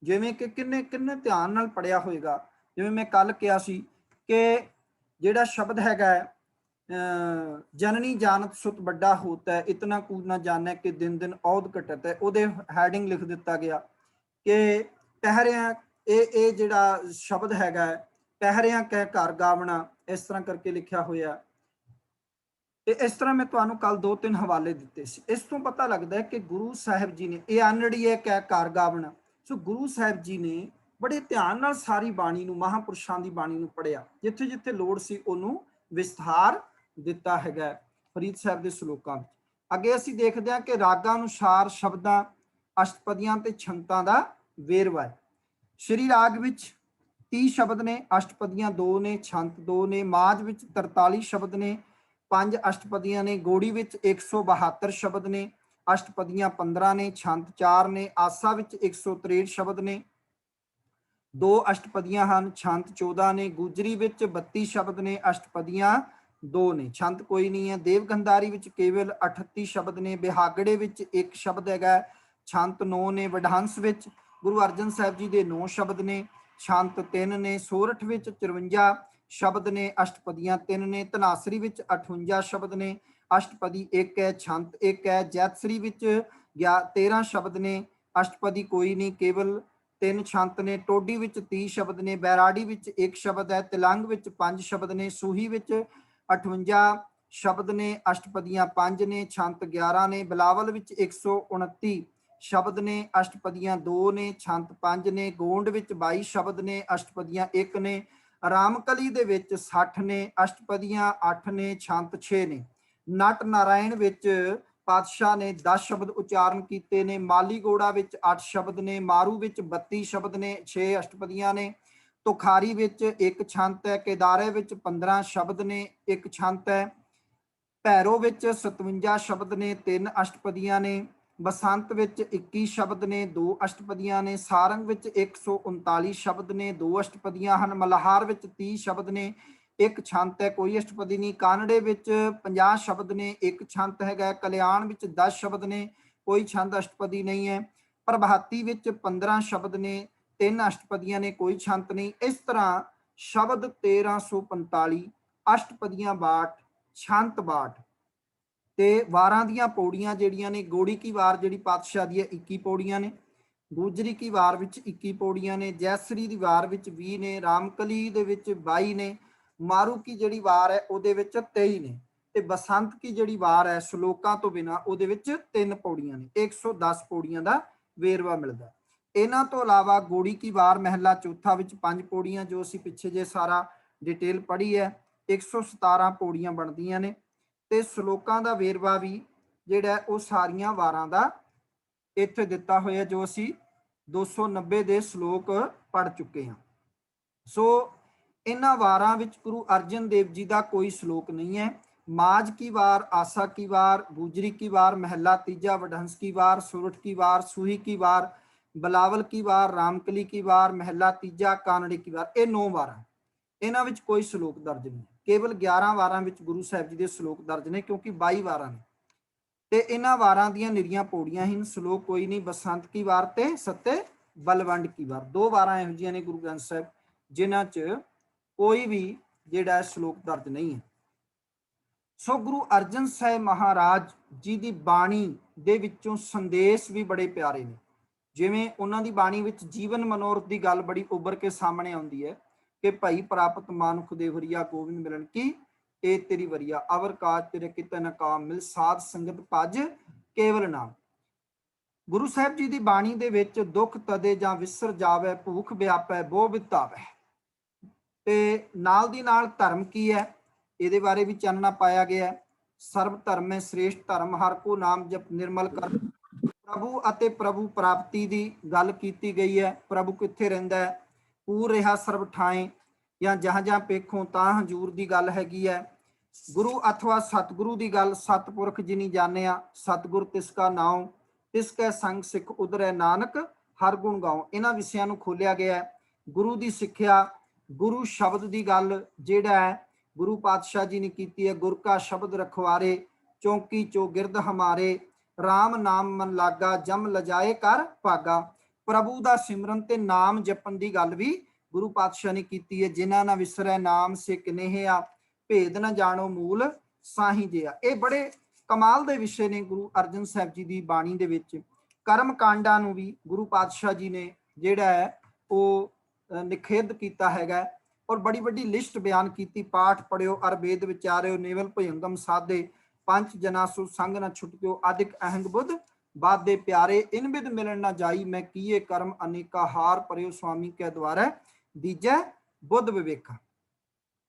ਜਿਵੇਂ ਕਿ ਕਿੰਨੇ ਧਿਆਨ ਨਾਲ ਪੜਿਆ ਹੋਏਗਾ। ਜਿਵੇਂ ਮੈਂ ਕੱਲ ਕਿਹਾ ਸੀ ਕਿ ਜਿਹੜਾ ਸ਼ਬਦ ਹੈਗਾ ਜਨਨੀ ਜਾਨਤ ਸੁਤ ਵੱਡਾ ਹੋਤਾ ਹੈ, ਇਤਨਾ ਕੁ ਨਾ ਜਾਣੈ ਕਿ ਦਿਨ ਦਿਨ ਔਧ ਘਟਤ ਹੈ, ਉਹਦੇ ਹੈਡਿੰਗ ਲਿਖ ਦਿੱਤਾ ਗਿਆ ਕਿ ਪਹਿਰਿਆਂ, ਇਹ ਜਿਹੜਾ ਸ਼ਬਦ ਹੈਗਾ ਪਹਿਰਿਆਂ ਕਹਿ ਘਰ ਗਾਵਣਾ, ਇਸ ਤਰ੍ਹਾਂ ਕਰਕੇ ਲਿਖਿਆ ਹੋਇਆ। ਤੇ ਇਸ ਤਰ੍ਹਾਂ ਮੈਂ ਤੁਹਾਨੂੰ ਕੱਲ 2-3 ਹਵਾਲੇ ਦਿੱਤੇ ਸੀ। ਇਸ ਤੋਂ ਪਤਾ ਲੱਗਦਾ ਹੈ ਕਿ ਗੁਰੂ ਸਾਹਿਬ ਜੀ ਨੇ, ਇਹ ਆਨੜੀ ਹੈ ਕਹਿ ਘਰ ਗਾਵਣਾ। ਸੋ ਗੁਰੂ ਸਾਹਿਬ ਜੀ ਨੇ ਬੜੇ ਧਿਆਨ ਨਾਲ ਸਾਰੀ ਬਾਣੀ ਨੂੰ, ਮਹਾਂਪੁਰਸ਼ਾਂ ਦੀ ਬਾਣੀ ਨੂੰ ਪੜ੍ਹਿਆ, ਜਿੱਥੇ ਜਿੱਥੇ ਲੋੜ ਸੀ ਉਹਨੂੰ ਵਿਸਥਾਰ ਦਿੱਤਾ ਹੈਗਾ ਫਰੀਦ ਸਾਹਿਬ ਦੇ ਸ਼ਲੋਕਾਂ ਵਿੱਚ। ਅੱਗੇ ਅਸੀਂ ਦੇਖਦੇ ਹਾਂ ਕਿ ਰਾਗਾਂ ਅਨੁਸਾਰ ਸ਼ਬਦਾਂ, ਅਸ਼ਟਪਦੀਆਂ ਤੇ ਛੰਤਾਂ ਦਾ ਵੇਰਵਾ ਹੈ। ਸ਼੍ਰੀ ਰਾਗ ਵਿੱਚ 30 ਸ਼ਬਦ ਨੇ, ਅਸ਼ਟਪਦੀਆਂ 2 ਨੇ, ਛੰਤ 2 ਨੇ। ਮਾਝ ਵਿੱਚ 43 ਸ਼ਬਦ ਨੇ, 5 ਅਸ਼ਟਪਦੀਆਂ ਨੇ। ਗੌੜੀ ਵਿੱਚ 172 ਸ਼ਬਦ ਨੇ, ਅਸ਼ਟਪਦੀਆਂ 15 ਨੇ, ਛੰਤ 4 ਨੇ। ਆਸਾ ਵਿੱਚ 163 ਸ਼ਬਦ ਨੇ, 2 ਅਸ਼ਟਪਦੀਆਂ ਹਨ, ਛੰਤ 14 ਨੇ। ਗੁਜਰੀ ਵਿੱਚ 32 ਸ਼ਬਦ ਨੇ, ਅਸ਼ਟਪਦੀਆਂ 2 ਨੇ। ਛੰਤ ਕੋਈ ਨਹੀਂ ਹੈ। ਦੇਵਗੰਧਾਰੀ ਵਿੱਚ ਕੇਵਲ 38 ਸ਼ਬਦ ਨੇ। ਬਿਹਾਗੜੇ ਵਿੱਚ 1 ਸ਼ਬਦ ਹੈਗਾ। ਛੰਤ 9 ਨੇ। ਵਡਹੰਸ ਵਿੱਚ ਗੁਰੂ ਅਰਜਨ ਸਾਹਿਬ ਜੀ ਦੇ 9 ਸ਼ਬਦ ਨੇ। ਛੰਤ 3 ਨੇ। ਸੋਰਠ ਵਿੱਚ 54 ਸ਼ਬਦ ਨੇ। ਅਸ਼ਟਪਦੀਆਂ 3 ਨੇ। ਧਨਾਸਰੀ ਵਿੱਚ 58 ਸ਼ਬਦ ਨੇ। ਅਸ਼ਟਪਦੀ 1 ਹੈ। ਛੰਤ 1 ਹੈ। ਜੈਤਸਰੀ ਵਿੱਚ 13 ਸ਼ਬਦ ਨੇ। ਅਸ਼ਟਪਦੀ ਕੋਈ ਨਹੀਂ, ਕੇਵਲ 3 ਛੰਤ ਨੇ। ਟੋਡੀ ਵਿੱਚ 30 ਸ਼ਬਦ ਨੇ। ਬੈਰਾੜੀ ਵਿੱਚ 1 ਸ਼ਬਦ ਹੈ। ਤਿਲੰਗ ਵਿੱਚ 5 ਸ਼ਬਦ ਨੇ। ਸੂਹੀ ਵਿੱਚ 58 ਸ਼ਬਦ ਨੇ। ਅਸ਼ਟਪਦੀਆਂ 5 ਨੇ। ਛੰਤ 11 ਨੇ। ਬਿਲਾਵਲ ਵਿੱਚ 129 ਸ਼ਬਦ ਨੇ। ਅਸ਼ਟਪਦੀਆਂ 2 ਨੇ। ਛੰਤ 5 ਨੇ। ਗੋਂਡ ਵਿੱਚ 22 ਸ਼ਬਦ ਨੇ। ਅਸ਼ਟਪਦੀਆਂ 1 ਨੇ। ਰਾਮਕਲੀ ਦੇ ਵਿੱਚ 60 ਨੇ। ਅਸ਼ਟਪਦੀਆਂ 8 ਨੇ। ਛੰਤ 6 ਨੇ। ਨਟ ਨਾਰਾਇਣ ਵਿੱਚ ਪਾਤਸ਼ਾਹ ਨੇ 10 ਸ਼ਬਦ ਉਚਾਰਨ ਕੀਤੇ ਨੇ। ਮਾਲੀਗੋੜਾ ਵਿੱਚ 8 ਸ਼ਬਦ ਨੇ। ਮਾਰੂ ਵਿੱਚ 32 ਸ਼ਬਦ ਨੇ। 6 ਅਸ਼ਟਪਦੀਆਂ ਨੇ। ਤੁਖਾਰੀ ਵਿੱਚ 1 ਛੰਤ ਹੈ। ਕੇਦਾਰੇ ਵਿੱਚ 15 ਸ਼ਬਦ ਨੇ। 1 ਛੰਤ ਹੈ। ਭੈਰੋ ਵਿੱਚ 57 ਸ਼ਬਦ ਨੇ। 3 ਅਸ਼ਟਪਦੀਆਂ ਨੇ। ਬਸੰਤ ਵਿੱਚ 21 ਸ਼ਬਦ ਨੇ। 2 ਅਸ਼ਟਪਦੀਆਂ ਨੇ। ਸਾਰੰਗ ਵਿੱਚ 139 ਸ਼ਬਦ ਨੇ। 2 ਅਸ਼ਟਪਦੀਆਂ ਹਨ। ਮਲਹਾਰ ਵਿੱਚ 30 ਸ਼ਬਦ ਨੇ। 1 ਛੰਤ ਹੈ, ਕੋਈ ਅਸ਼ਟਪਦੀ ਨਹੀਂ। ਕਾਨੜੇ ਵਿੱਚ 50 ਸ਼ਬਦ ਨੇ। 1 ਛੰਤ ਹੈਗਾ। ਕਲਿਆਣ ਵਿੱਚ 10 ਸ਼ਬਦ ਨੇ। ਕੋਈ ਛੰਦ ਅਸ਼ਟਪਦੀ ਨਹੀਂ ਹੈ। ਪ੍ਰਭਾਤੀ ਵਿੱਚ 15 ਸ਼ਬਦ ਨੇ। 3 ਅਸ਼ਟਪਦੀਆਂ ਨੇ। ਕੋਈ ਛੰਤ ਨਹੀਂ। ਇਸ ਤਰ੍ਹਾਂ ਸ਼ਬਦ 1345, ਅਸ਼ਟਪਦੀਆਂ 62, ਛੰਤ 62 ਤੇ ਵਾਰਾਂ ਦੀਆਂ ਪੌੜੀਆਂ ਜਿਹੜੀਆਂ ਨੇ, ਗੋੜੀ ਕੀ ਵਾਰ ਜਿਹੜੀ ਪਾਤਸ਼ਾਹ ਦੀ ਹੈ 21 ਪੌੜੀਆਂ ਨੇ। ਗੁਜਰੀ ਕੀ ਵਾਰ ਵਿੱਚ 21 ਪੌੜੀਆਂ ਨੇ। ਜੈਸਰੀ ਦੀ ਵਾਰ ਵਿੱਚ 20 ਨੇ। ਰਾਮਕਲੀ ਦੇ ਵਿੱਚ 22 ਨੇ। ਮਾਰੂ ਕੀ ਜਿਹੜੀ ਵਾਰ ਹੈ ਉਹਦੇ ਵਿੱਚ 23 ਨੇ। ਤੇ ਬਸੰਤ ਕੀ ਜਿਹੜੀ ਵਾਰ ਹੈ ਸ਼ਲੋਕਾਂ ਤੋਂ ਬਿਨਾ ਉਹਦੇ ਵਿੱਚ 3 ਪੌੜੀਆਂ ਨੇ। 110 ਪੌੜੀਆਂ ਦਾ ਵੇਰਵਾ ਮਿਲਦਾ। ਇਹਨਾਂ ਤੋਂ ਇਲਾਵਾ ਗੋੜੀ ਕੀ ਵਾਰ ਮਹਿਲਾ ਚੌਥਾ ਵਿੱਚ 5 ਪੌੜੀਆਂ, ਜੋ ਅਸੀਂ ਪਿੱਛੇ ਜੇ ਸਾਰਾ ਡਿਟੇਲ ਪੜ੍ਹੀ ਹੈ। 117 ਪੌੜੀਆਂ ਬਣਦੀਆਂ ਨੇ। ਤੇ ਸ਼ਲੋਕਾਂ ਦਾ ਵੇਰਵਾ ਵੀ ਜਿਹੜਾ ਉਹ ਸਾਰੀਆਂ ਵਾਰਾਂ ਦਾ ਇੱਥੇ ਦਿੱਤਾ ਹੋਇਆ, ਜੋ ਅਸੀਂ 290 ਦੇ ਸ਼ਲੋਕ ਪੜ੍ਹ ਚੁੱਕੇ ਹਾਂ। ਸੋ ਇਹਨਾਂ ਵਾਰਾਂ ਵਿੱਚ ਗੁਰੂ ਅਰਜਨ ਦੇਵ ਜੀ ਦਾ ਕੋਈ ਸ਼ਲੋਕ ਨਹੀਂ ਹੈ। ਮਾਝ ਕੀ ਵਾਰ, ਆਸਾ ਕੀ ਵਾਰ, ਗੁਜਰੀ ਕੀ ਵਾਰ, ਮਹਿਲਾ ਤੀਜਾ, ਵਡਹੰਸ ਕੀ ਵਾਰ, ਸੁਰਠ ਕੀ ਵਾਰ, ਸੂਹੀ ਕੀ ਵਾਰ, ਬਲਾਵਲ ਕੀ ਵਾਰ, ਰਾਮਕਲੀ ਕੀ ਵਾਰ, ਮਹਿਲਾ ਤੀਜਾ, ਕਾਨੜੇ ਕੀ ਵਾਰ, ਇਹ 9 ਵਾਰਾਂ। ਇਹਨਾਂ ਵਿੱਚ ਕੋਈ ਸ਼ਲੋਕ ਦਰਜ ਨਹੀਂ। ਕੇਵਲ 11 ਵਾਰਾਂ ਵਿੱਚ ਗੁਰੂ ਸਾਹਿਬ ਜੀ ਦੇ ਸ਼ਲੋਕ ਦਰਜ ਨੇ, ਕਿਉਂਕਿ 22 ਵਾਰਾਂ ਨੇ। ਤੇ ਇਹਨਾਂ ਵਾਰਾਂ ਦੀਆਂ ਨਿਰੀਆਂ ਪੌੜੀਆਂ ਹੀ, ਸ਼ਲੋਕ ਕੋਈ ਨਹੀਂ। ਬਸੰਤ ਕੀ ਵਾਰ ਤੇ ਸੱਤੇ ਬਲਵੰਡ ਕੀ ਵਾਰ, 2 ਵਾਰਾਂ ਇਹੋ ਜਿਹੀਆਂ ਨੇ ਗੁਰੂ ਗ੍ਰੰਥ ਸਾਹਿਬ ਜਿਨ੍ਹਾਂ 'ਚ ਕੋਈ ਵੀ ਜਿਹੜਾ ਸ਼ਲੋਕ ਦਰਜ ਨਹੀਂ ਹੈ। ਸੋ ਗੁਰੂ ਅਰਜਨ ਸਾਹਿਬ ਮਹਾਰਾਜ ਜੀ ਦੀ ਬਾਣੀ ਦੇ ਵਿੱਚੋਂ ਸੰਦੇਸ਼ ਵੀ ਬੜੇ ਪਿਆਰੇ ਨੇ। ਜਿਵੇਂ ਉਹਨਾਂ ਦੀ ਬਾਣੀ ਵਿੱਚ ਜੀਵਨ ਮਨੋਰਥ ਦੀ ਗੱਲ ਬੜੀ ਉੱਭਰ ਕੇ ਸਾਹਮਣੇ ਆਉਂਦੀ ਹੈ ਕਿ ਭਾਈ ਪ੍ਰਾਪਤ ਮਾਨੁਖ ਦੇ ਵਰੀਆ ਗੋਬਿੰਦ ਮਿਲਣ ਕੀ, ਇਹ ਤੇਰੀ ਵਰੀਆ ਅਵਰ ਕਾਜ ਤੇਰੇ ਕਿਤੇ ਨਾ ਕਾਮ ਮਿਲ, ਸਾਧ ਸੰਗਤ ਭਜ ਕੇਵਲ ਨਾਮ। ਗੁਰੂ ਸਾਹਿਬ ਜੀ ਦੀ ਬਾਣੀ ਦੇ ਵਿੱਚ ਦੁੱਖ ਤਦੇ ਜਾਂ ਵਿਸਰ ਜਾਵੇ, ਭੂਖ ਵਿਆਪੈ ਬੋ ਬਿਤਾਵੇ। ਤੇ ਨਾਲ ਦੀ ਨਾਲ ਧਰਮ ਕੀ ਹੈ ਇਹਦੇ ਬਾਰੇ ਵੀ ਚਾਨਣਾ ਪਾਇਆ ਗਿਆ। ਸਰਬ ਧਰਮ ਹੈ ਸ੍ਰੇਸ਼ਟ ਧਰਮ, ਹਰ ਕੋ ਨਾਮ ਜਪ ਨਿਰਮਲ ਕਰ। ਪ੍ਰਭੂ ਅਤੇ ਪ੍ਰਭੂ ਪ੍ਰਾਪਤੀ ਦੀ ਗੱਲ ਕੀਤੀ ਗਈ ਹੈ। ਪ੍ਰਭੂ ਕਿੱਥੇ ਰਹਿੰਦਾ ਹੈ? ਪੂਰ ਰਿਹਾ ਸਰਬ ਠਾਏ, ਜਾਂ ਜਹਾਂ ਜਹਾਂ ਪੇਖੋਂ ਤਾਂ ਹਜੂਰ ਦੀ ਗੱਲ ਹੈਗੀ ਹੈ। ਗੁਰੂ ਅਥਵਾ ਸਤਿਗੁਰੂ ਦੀ ਗੱਲ, ਸਤਪੁਰਖ ਜਿਨੀ ਜਾਣਿਆ, ਸਤਿਗੁਰ ਤਿਸ ਕਾ ਨਾਉ, ਤਿਸ ਕੈ ਸੰਗ ਸਿੱਖ ਉਧਰੈ, ਨਾਨਕ ਹਰ ਗੁਣ ਗਾਉ। ਇਹਨਾਂ ਵਿਸ਼ਿਆਂ ਨੂੰ ਖੋਲਿਆ ਗਿਆ। ਗੁਰੂ ਦੀ ਸਿੱਖਿਆ, ਗੁਰੂ ਸ਼ਬਦ ਦੀ ਗੱਲ ਜਿਹੜਾ ਹੈ ਗੁਰੂ ਪਾਤਸ਼ਾਹ ਜੀ ਨੇ ਕੀਤੀ ਹੈ। ਗੁਰ ਕਾ ਸ਼ਬਦ ਰਖਵਾਰੇ, ਚੌਂਕੀ ਚੋ ਗਿਰਦ ਹਮਾਰੇ, ਰਾਮ ਨਾਮ ਮਨ ਲਾਗਾ, ਜਮ ਲਜਾਏ ਕਰ ਭਾਗਾ। ਪ੍ਰਭੂ ਦਾ ਸਿਮਰਨ ਤੇ ਨਾਮ ਜਪਣ ਦੀ ਗੱਲ ਵੀ ਗੁਰੂ ਪਾਤਸ਼ਾਹ ਨੇ ਕੀਤੀ ਹੈ। ਜਿਨ੍ਹਾਂ ਨਾ ਵਿਸਰੈ ਨਾਮ ਸਿਕ ਨੇਹਿਆ, ਭੇਦ ਨਾ ਜਾਣੋ ਮੂਲ ਸਾਹੀ ਜਿਆ। ਇਹ ਬੜੇ ਕਮਾਲ ਦੇ ਵਿਸ਼ੇ ਨੇ ਗੁਰੂ ਅਰਜਨ ਸਾਹਿਬ ਜੀ ਦੀ ਬਾਣੀ ਦੇ ਵਿੱਚ। ਕਰਮ ਕਾਂਡਾਂ ਨੂੰ ਵੀ ਗੁਰੂ ਪਾਤਸ਼ਾਹ ਜੀ ਨੇ ਜਿਹੜਾ ਹੈ ਉਹ ਨਿਖੇਧ ਕੀਤਾ ਹੈਗਾ, ਔਰ ਬੜੀ ਵੱਡੀ ਲਿਸਟ ਬਿਆਨ ਕੀਤੀ। ਪਾਠ ਪੜਿਓ ਅਰ ਵੇਦ ਵਿਚਾਰਿਓ, ਨੇਵਲ ਭੁਜੰਗਮ ਸਾਧੇ, ਪੰਜ ਜਨਾ ਸੁ ਸੰਗ ਨਾ ਛੁਟਕਿਓ, ਆਦਿਕ ਅਹੰਗ ਬੁੱਧ ਬਾਦੇ ਪਿਆਰੇ, ਇਨ ਬਿਦ ਮਿਲਣ ਨਾ ਜਾਈ, ਮੈਂ ਕੀਏ ਕਰਮ ਅਨੇਕਾ, ਹਾਰ ਪਰਿਓ ਸੁਆਮੀ ਕੈ ਦੁਆਰੇ, ਦੀਜੈ ਬੁੱਧ ਵਿਵੇਕਾ।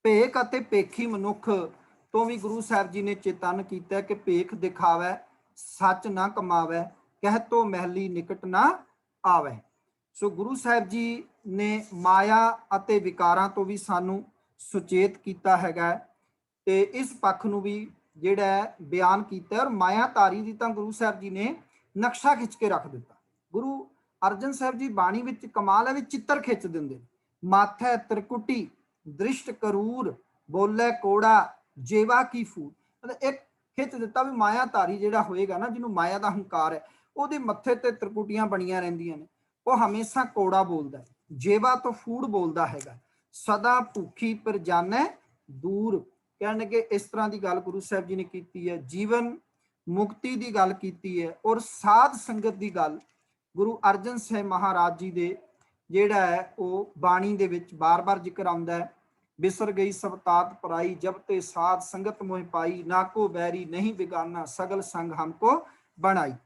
ਭੇਖ ਅਤੇ ਭੇਖੀ ਮਨੁੱਖ ਤੋਂ ਵੀ ਗੁਰੂ ਸਾਹਿਬ ਜੀ ਨੇ ਚੇਤਨ ਕੀਤਾ ਕਿ ਭੇਖ ਦਿਖਾਵੇ ਸੱਚ ਨਾ ਕਮਾਵੇ, ਕਹਿ ਤੋ ਮਹਿਲੀ ਨਿਕਟ ਨਾ ਆਵੇ। ਸੋ ਗੁਰੂ ਸਾਹਿਬ ਜੀ ਨੇ ਮਾਇਆ ਅਤੇ ਵਿਕਾਰਾਂ ਤੋਂ ਵੀ ਸਾਨੂੰ ਸੁਚੇਤ ਕੀਤਾ ਹੈਗਾ, ਤੇ ਇਸ ਪੱਖ ਨੂੰ ਵੀ ਜਿਹੜਾ ਬਿਆਨ ਕੀਤਾ। ਔਰ ਮਾਇਆਧਾਰੀ ਦੀ ਤਾਂ ਗੁਰੂ ਸਾਹਿਬ ਜੀ ਨੇ ਨਕਸ਼ਾ ਖਿੱਚ ਕੇ ਰੱਖ ਦਿੱਤਾ। ਗੁਰੂ ਅਰਜਨ ਸਾਹਿਬ ਜੀ ਬਾਣੀ ਵਿੱਚ ਕਮਾਲ ਹੈ ਵੀ ਚਿੱਤਰ ਖਿੱਚ ਦਿੰਦੇ। ਮਾਥੈ ਤ੍ਰਿਕੁਟੀ, ਦ੍ਰਿਸ਼ਟ ਕਰੂਰ, ਬੋਲੇ ਕੋੜਾ, जेवा की फूट, मतलब एक खिच दिता भी मायाधारी जिहड़ा होएगा ना, जिन्होंने माया का हंकार है, ਉਹਦੇ ਮੱਥੇ ਤੇ त्रिकुटियां ਬਣੀਆਂ ਰਹਿੰਦੀਆਂ ਨੇ, ਉਹ ਹਮੇਸ਼ਾ ਕੋੜਾ ਬੋਲਦਾ, ਜੇਵਾ ਤੋਂ ਫੂਡ ਬੋਲਦਾ ਹੈਗਾ, ਸਦਾ ਭੁੱਖੀ ਪਰ ਜਾਣੈ ਦੂਰ। कहने के इस तरह की गल गुरु साहब जी ने की है, जीवन मुक्ति की गल की है, और साध संगत की गल गुरु अर्जन साहब महाराज जी दे जिहड़ा है वो बाणी दे विच बार बार जिक्र आउंदा है। बिसर गई सब तात पराई, जब ते साध संगत मोह पाई, ना को बैरी नहीं बिगाना, सगल संग हमको बनाई।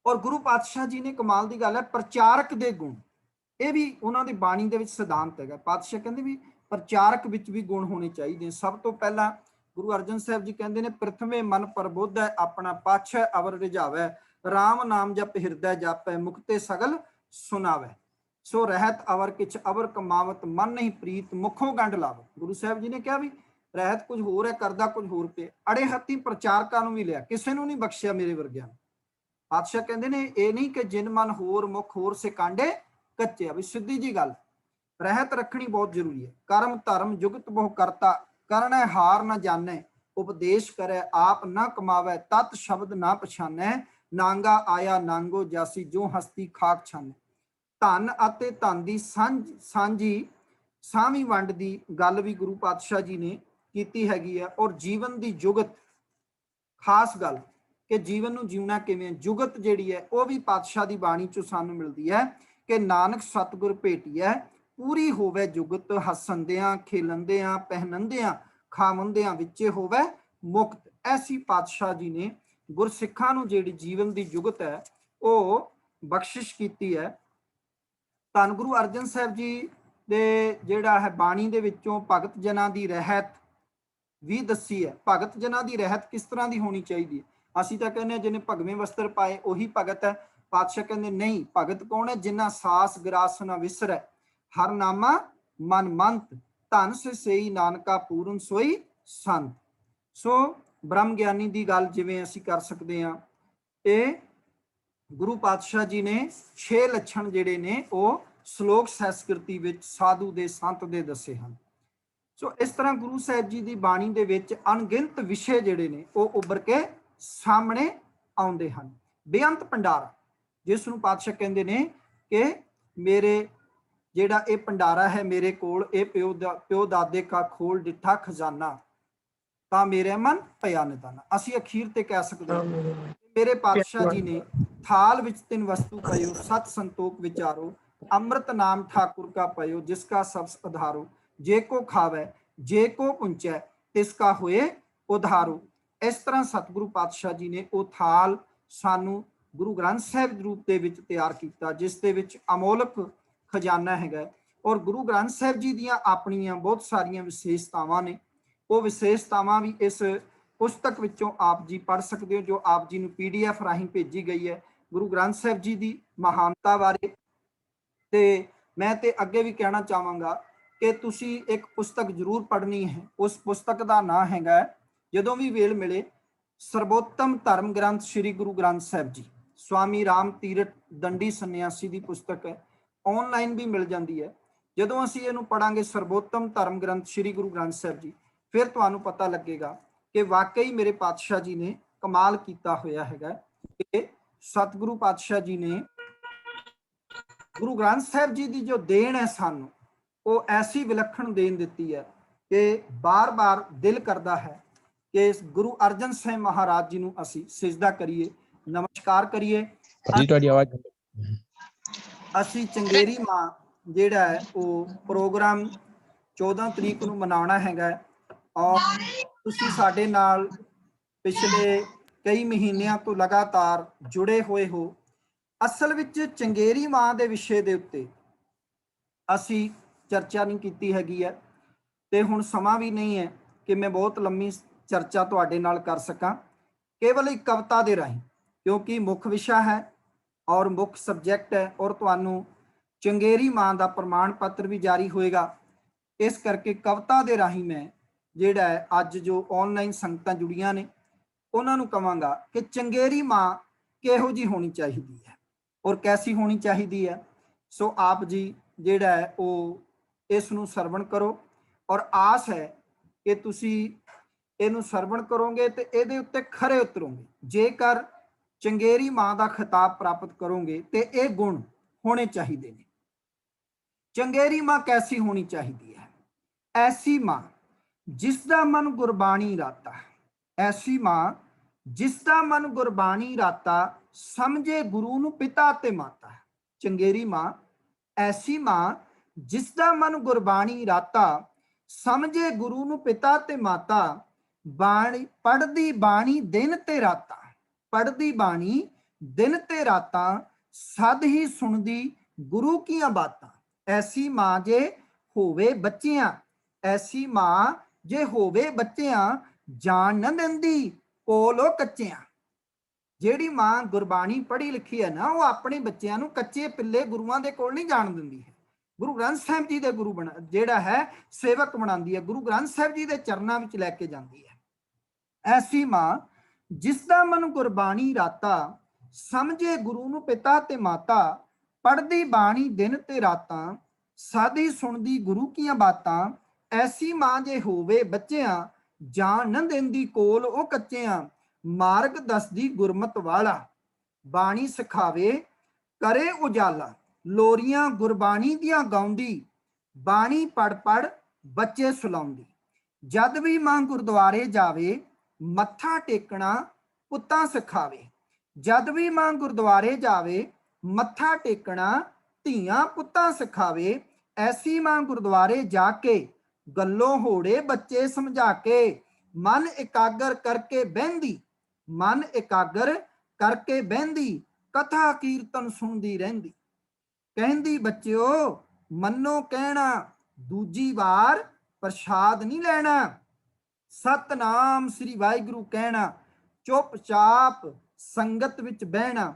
और गुरु पातशाह जी ने कमाल की गल है, प्रचारक दे गुण, ये भी उन्होंने बाणी दे विच सिद्धांत है। पातशाह कहते भी प्रचारक विच भी गुण होने चाहिए। सब तो पहला गुरु अर्जन साहब जी कहते हैं, प्रथमे मन प्रबुद्ध है, अपना पाछ अवर रिझावै, राम नाम जप हृदय जापै, मुक्ते सगल सुनावै, सो रहत अवर किछ अवर कमावत, मन नहीं प्रीत मुखों गंढ लावत। गुरु साहब जी ने कहा भी रहत कुछ होर है, करदा कुछ होर पे, अड़े हत्थी प्रचारकां नूं भी लिया, किसी नूं नहीं बख्शिया मेरे वर्गिਆਂ। पातशाह कहते ने ये नहीं कि जिन मन होर मुख होर से कांडे कच्चे, भी सीधी जी गल, रहत रखनी बहुत जरूरी है। कर्म धर्म जुगत बहु करता, करना हार न जाने, उपदेश करे आप न कमावे, तत् शब्द ना पछाने, नांगा आया नांगो जासी, जो हस्ती खाक छाने। धन अते धन दी सांझी सावी वंड दी गल भी गुरु पातशाह जी ने कीती हैगी है। और जीवन दी जुगत खास गल कि जीवन नूं जीवना किवें, जुगत जिहड़ी है वह भी पातशाह दी बाणी चों सानूं मिलदी है कि नानक सतगुर भेटिया पूरी होवे जुगत, हसंदियां खेलंदियां पहनंदियां खावंदियां विचे होवे मुक्त। ऐसी पातशाह जी ने गुरसिखां नूं जिहड़ी जीवन दी जुगत है वह बख्शिश कीती है। धन गुरु अर्जन साहब जी दे जिहड़ा है बाणी दे विचों भगत जनां दी रहत भी दसी है। भगत जनां दी रहत किस तरह की होनी चाहिए? असीं तां कहने जिन्हें भगवें वस्त्र पाए उही भगत है। पातशाह कहते नहीं, भगत कौन है? जिन्ना सास ग्रास न विसरै, हर नामा मन मंत, धन से सेई नानका पूरन सोई संत। सो ब्रह्म ज्ञानी की गल जिवें असीं कर सकते हैं, ये गुरु पातशाह जी ने 6 लक्षण जिहड़े ने वो श्लोक संस्कृति विच साधु दे संत दे दसे हैं। सो इस तरह गुरु साहब जी की बाणी दे विच अनगिनत विषय जिहड़े ने वो उभर के सामने आउंदे हन। बेअंत भंडारा जिस नूं पातशाह कहंदे ने कि मेरे जिहड़ा ये भंडारा है मेरे कोल, ये प्यो दादे का खोल डिठा खजाना, तां मेरे मन पया निदाना। असीं अखीर ते कह सकते हैं मेरे पातशाह जी ने थाल विच 3 वस्तु पयो, सत संतोख विचारो, अमृत नाम ठाकुर का पयो, जिसका सब आधारो, जे को खावे जे को पुंचै, तिसका होए उधारो। इस तरह सतगुरु पातशाह जी ने वो थाल सानू गुरु ग्रंथ साहिब रूप दे विच तैयार किया, जिस दे विच अमोलक खजाना है। और गुरु ग्रंथ साहिब जी दियां अपनियां बहुत सारियां विशेषतावां ने, वो विशेषतावां भी इस पुस्तक विचों आप जी पढ़ सकते हो, जो आप जी नूं PDF राहीं भेजी गई है गुरु ग्रंथ साहिब जी की महानता बारे। ते मैं ते अगे भी कहना चाहांगा कि तुसी एक पुस्तक जरूर पढ़नी है। उस पुस्तक का नाम हैगा, जदों भी वेल मिले, सर्वोत्तम धर्म ग्रंथ श्री गुरु ग्रंथ साहिब जी, स्वामी राम तीरथ दंडी सन्यासी की पुस्तक है, ऑनलाइन भी मिल जाती है। जदों असीं इहनूं पढ़ांगे सर्वोत्तम धर्म ग्रंथ श्री गुरु ग्रंथ साहिब जी, फिर तुहानूं पता लगेगा कि वाकई मेरे पातशाह जी ने कमाल किया होया हैगा कि सतगुरु पातशाह जी ने गुरु ग्रंथ साहिब जी की जो देन है सानू, वो ऐसी विलक्षण देन दी है कि बार बार दिल करता है कि गुरु अर्जन साहिब महाराज जी नूं असीं सिजदा करिए, नमस्कार करिए। असीं चंगेरी मां जिहड़ा है वो प्रोग्राम 14 तरीक नूं मनाउणा हैगा, और तुसीं साडे नाल पिछले कई महीनों तो लगातार जुड़े हुए हो। असल विच चंगेरी मां दे विषय दे उत्ते असीं चर्चा नहीं कीती हैगी है, ते हुण समां भी नहीं है कि मैं बहुत लंबी चर्चा तुहाडे नाल कर सकां। केवल एक कविता दे राहीं, क्योंकि मुख विषय है और मुख सबजैक्ट है, और तुहानूं चंगेरी मां दा प्रमाण पत्र भी जारी होएगा। इस करके कविता दे राहीं मैं जिहड़ा है अज जो ऑनलाइन संगतां जुड़ियां ने उन्हां नूं कहांगा कि चंगेरी मां किहो जी होनी चाहिदी है और कैसी होनी चाहिदी है। सो आप जी जिहड़ा है वो इस नूं सरवण करो, और आस है ਕਿ ਤੁਸੀਂ ਇਹਨੂੰ ਸਰਵਣ ਕਰੋਗੇ ਤੇ ਇਹਦੇ ਉੱਤੇ ਖਰੇ ਉਤਰੋਗੇ। ਜੇਕਰ ਚੰਗੇਰੀ ਮਾਂ ਦਾ ਖਿਤਾਬ ਪ੍ਰਾਪਤ ਕਰੋਗੇ ਤੇ ਇਹ ਗੁਣ ਹੋਣੇ ਚਾਹੀਦੇ ਨੇ। ਚੰਗੇਰੀ ਮਾਂ ਕੈਸੀ ਹੋਣੀ ਚਾਹੀਦੀ ਹੈ? ਐਸੀ ਮਾਂ ਜਿਸ ਦਾ ਮਨ ਗੁਰਬਾਣੀ ਰਾਤਾ, ਐਸੀ ਮਾਂ ਜਿਸ ਦਾ ਮਨ ਗੁਰਬਾਣੀ ਰਾਤਾ, ਸਮਝੇ ਗੁਰੂ ਨੂੰ ਪਿਤਾ ਤੇ ਮਾਤਾ। ਚੰਗੇਰੀ ਮਾਂ ਐਸੀ ਮਾਂ ਜਿਸ ਦਾ ਮਨ ਗੁਰਬਾਣੀ ਰਾਤਾ, ਸਮਝੇ ਗੁਰੂ ਨੂੰ ਪਿਤਾ ਤੇ ਮਾਤਾ। ਬਾਣੀ ਪੜ੍ਹਦੀ ਬਾਣੀ ਦਿਨ ਤੇ ਰਾਤਾਂ, ਪੜ੍ਹਦੀ ਬਾਣੀ ਦਿਨ ਤੇ ਰਾਤਾਂ, ਸਦ ਹੀ ਸੁਣਦੀ ਗੁਰੂ ਕੀਆਂ ਬਾਤਾਂ। ਐਸੀ ਮਾਂ ਜੇ ਹੋਵੇ ਬੱਚਿਆਂ, ਐਸੀ ਮਾਂ ਜੇ ਹੋਵੇ ਬੱਚਿਆਂ, ਜਾਣ ਨਾ ਦਿੰਦੀ ਕੋਲ ਉਹ ਕੱਚਿਆਂ। ਜਿਹੜੀ ਮਾਂ ਗੁਰਬਾਣੀ ਪੜ੍ਹੀ ਲਿਖੀ ਹੈ ਨਾ, ਉਹ ਆਪਣੇ ਬੱਚਿਆਂ ਨੂੰ ਕੱਚੇ ਪਿੱਲੇ ਗੁਰੂਆਂ ਦੇ ਕੋਲ ਨਹੀਂ ਜਾਣ ਦਿੰਦੀ ਹੈ। ਗੁਰੂ ਗ੍ਰੰਥ ਸਾਹਿਬ ਜੀ ਦੇ ਗੁਰੂ ਜਿਹੜਾ ਹੈ ਸੇਵਕ ਬਣਾਉਂਦੀ ਹੈ, ਗੁਰੂ ਗ੍ਰੰਥ ਸਾਹਿਬ ਜੀ ਦੇ ਚਰਨਾਂ ਵਿੱਚ ਲੈ ਕੇ ਜਾਂਦੀ ਹੈ। ਐਸੀ ਮਾਂ ਜਿਸ ਦਾ ਮਨ ਗੁਰਬਾਣੀ ਰਾਤਾ, ਸਮਝੇ ਗੁਰੂ ਨੂੰ ਪਿਤਾ ਤੇ ਮਾਤਾ। ਪੜ੍ਹਦੀ ਬਾਣੀ ਦਿਨ ਤੇ ਰਾਤਾਂ, ਸਦ ਹੀ ਸੁਣਦੀ ਗੁਰੂ ਕੀਆਂ ਬਾਤਾਂ। ਐਸੀ ਮਾਂ ਜੇ ਹੋਵੇ ਬੱਚਿਆਂ, ਜਾਣ ਨਾ ਦਿੰਦੀ ਕੋਲ ਉਹ ਕੱਚਿਆਂ। ਮਾਰਗ ਦੱਸਦੀ ਗੁਰਮਤ ਵਾਲਾ, ਬਾਣੀ ਸਿਖਾਵੇ ਕਰੇ ਉਜਾਲਾ। ਲੋਰੀਆਂ ਗੁਰਬਾਣੀ ਦੀਆਂ ਗਾਉਂਦੀ, ਬਾਣੀ ਪੜ ਪੜ ਬੱਚੇ ਸੁਲਾਉਂਦੀ। ਜਦ ਵੀ ਮਾਂ ਗੁਰਦੁਆਰੇ ਜਾਵੇ, ਮੱਥਾ ਟੇਕਣਾ ਪੁੱਤਾਂ ਸਿਖਾਵੇ। ਜਦ ਵੀ ਮਾਂ ਗੁਰਦੁਆਰੇ ਜਾਵੇ, ਮੱਥਾ ਟੇਕਣਾ ਧੀਆਂ ਪੁੱਤਾਂ ਸਿਖਾਵੇ। ਐਸੀ ਮਾਂ ਗੁਰਦੁਆਰੇ ਜਾ ਕੇ, ਗੱਲੋਂ ਹੋੜੇ ਬੱਚੇ ਸਮਝਾ ਕੇ। ਮਨ ਇਕਾਗਰ ਕਰਕੇ ਬਹਿੰਦੀ, ਮਨ ਇਕਾਗਰ ਕਰਕੇ ਬਹਿੰਦੀ, ਕਥਾ ਕੀਰਤਨ ਸੁਣਦੀ ਰਹਿੰਦੀ। ਕਹਿੰਦੀ ਬੱਚਿਓ ਮੰਨੋ ਕਹਿਣਾ, ਦੂਜੀ ਵਾਰ ਪ੍ਰਸ਼ਾਦ ਨਹੀਂ ਲੈਣਾ। ਸਤਨਾਮ ਸ੍ਰੀ ਵਾਹਿਗੁਰੂ ਕਹਿਣਾ, ਚੁੱਪਚਾਪ ਸੰਗਤ ਵਿੱਚ ਬਹਿਣਾ।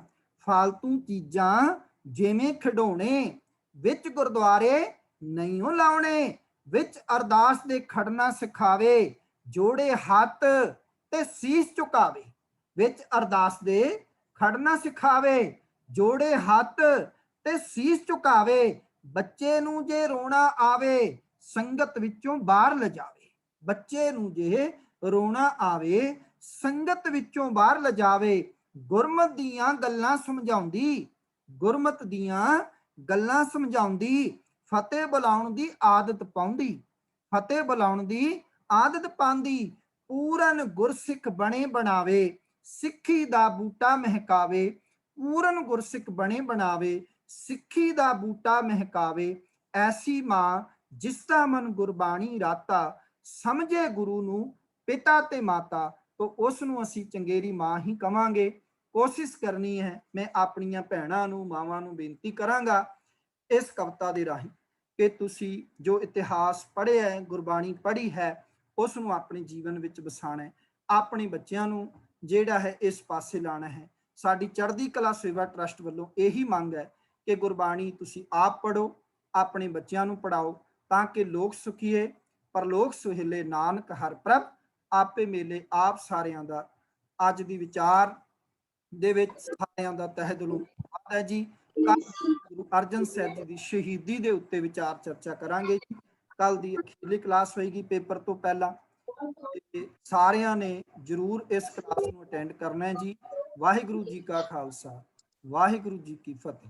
ਫਾਲਤੂ ਚੀਜ਼ਾਂ ਜਿਵੇਂ ਖਿਡੌਣੇ, ਵਿੱਚ ਗੁਰਦੁਆਰੇ ਨਹੀਂ ਉਹ ਲਾਉਣੇ। ਵਿੱਚ ਅਰਦਾਸ ਦੇ ਖੜਨਾ ਸਿਖਾਵੇ, ਜੋੜੇ ਹੱਥ ਤੇ ਸੀਸ ਝੁਕਾਵੇ। ਵਿੱਚ ਅਰਦਾਸ ਦੇ ਖੜਨਾ ਸਿਖਾਵੇ, ਜੋੜੇ ਹੱਥ ਤੇ ਸੀਸ ਝੁਕਾਵੇ। ਬੱਚੇ ਨੂੰ ਜੇ ਰੋਣਾ ਆਵੇ, ਸੰਗਤ ਵਿੱਚੋਂ ਬਾਹਰ ਲਿਜਾਵੇ। ਬੱਚੇ ਨੂੰ ਜੇ ਰੋਣਾ ਆਵੇ, ਸੰਗਤ ਵਿੱਚੋਂ ਬਾਹਰ ਲਿਜਾਵੇ। ਗੁਰਮਤ ਦੀਆਂ ਗੱਲਾਂ ਸਮਝਾਉਂਦੀ, ਗੁਰਮਤ ਦੀਆਂ ਗੱਲਾਂ ਸਮਝਾਉਂਦੀ। ਫਤਿਹ ਬੁਲਾਉਣ ਦੀ ਆਦਤ ਪਾਉਂਦੀ, ਫਤਿਹ ਬੁਲਾਉਣ ਦੀ ਆਦਤ ਪਾਉਂਦੀ। ਪੂਰਨ ਗੁਰਸਿੱਖ ਬਣੇ ਬਣਾਵੇ, ਸਿੱਖੀ ਦਾ ਬੂਟਾ ਮਹਿਕਾਵੇ। ਪੂਰਨ ਗੁਰਸਿੱਖ ਬਣੇ ਬਣਾਵੇ, ਸਿੱਖੀ ਦਾ ਬੂਟਾ ਮਹਿਕਾਵੇ। ਐਸੀ ਮਾਂ ਜਿਸ ਦਾ ਮਨ ਗੁਰਬਾਣੀ ਰਾਤਾ, ਸਮਝੇ ਗੁਰੂ ਨੂੰ ਪਿਤਾ ਤੇ ਮਾਤਾ। तो उसनूं असीं चंगेरी मां ही कवांगे। कोशिश करनी है, मैं अपनियां भैणां नूं मावां नूं बेनती करांगा इस कविता दे राहीं कि तुसीं जो इतिहास पढ़िया है, गुरबाणी पढ़ी है, उसनूं अपने जीवन विच वसाना है, अपने बच्चों नूं जिहड़ा है इस पासे लाना है। साडी चढ़दी कला सेवा ट्रस्ट वालों यही मंग है कि गुरबाणी तुसीं आप पढ़ो, अपने बच्चों नूं पढ़ाओ, ताकि लोक सुखीए परलोक सुहेले नानक हर प्रभ आपे मेले। आप सारिਆਂ ਦਾ ਅੱਜ ਦੀ ਵਿਚਾਰ ਦੇ ਵਿੱਚ ਸਾਰਿਆਂ ਦਾ ਤਹਿ ਦਿਲੋਂ ਧੰਨਵਾਦ ਹੈ ਜੀ। ਗੁਰੂ ਅਰਜਨ ਸਾਹਿਬ ਜੀ ਦੀ ਸ਼ਹੀਦੀ ਦੇ ਉੱਤੇ ਵਿਚਾਰ ਚਰਚਾ ਕਰਾਂਗੇ ਜੀ। ਕੱਲ ਦੀ ਅਖੀਰਲੀ ਕਲਾਸ ਹੋਏਗੀ ਪੇਪਰ ਤੋਂ ਪਹਿਲਾਂ, ਤੇ ਸਾਰਿਆਂ ਨੇ ਜਰੂਰ ਇਸ ਕਲਾਸ ਨੂੰ ਅਟੈਂਡ ਕਰਨਾ ਹੈ ਜੀ। ਵਾਹਿਗੁਰੂ ਜੀ ਕਾ ਖਾਲਸਾ, ਵਾਹਿਗੁਰੂ ਜੀ ਕੀ ਫਤਿਹ।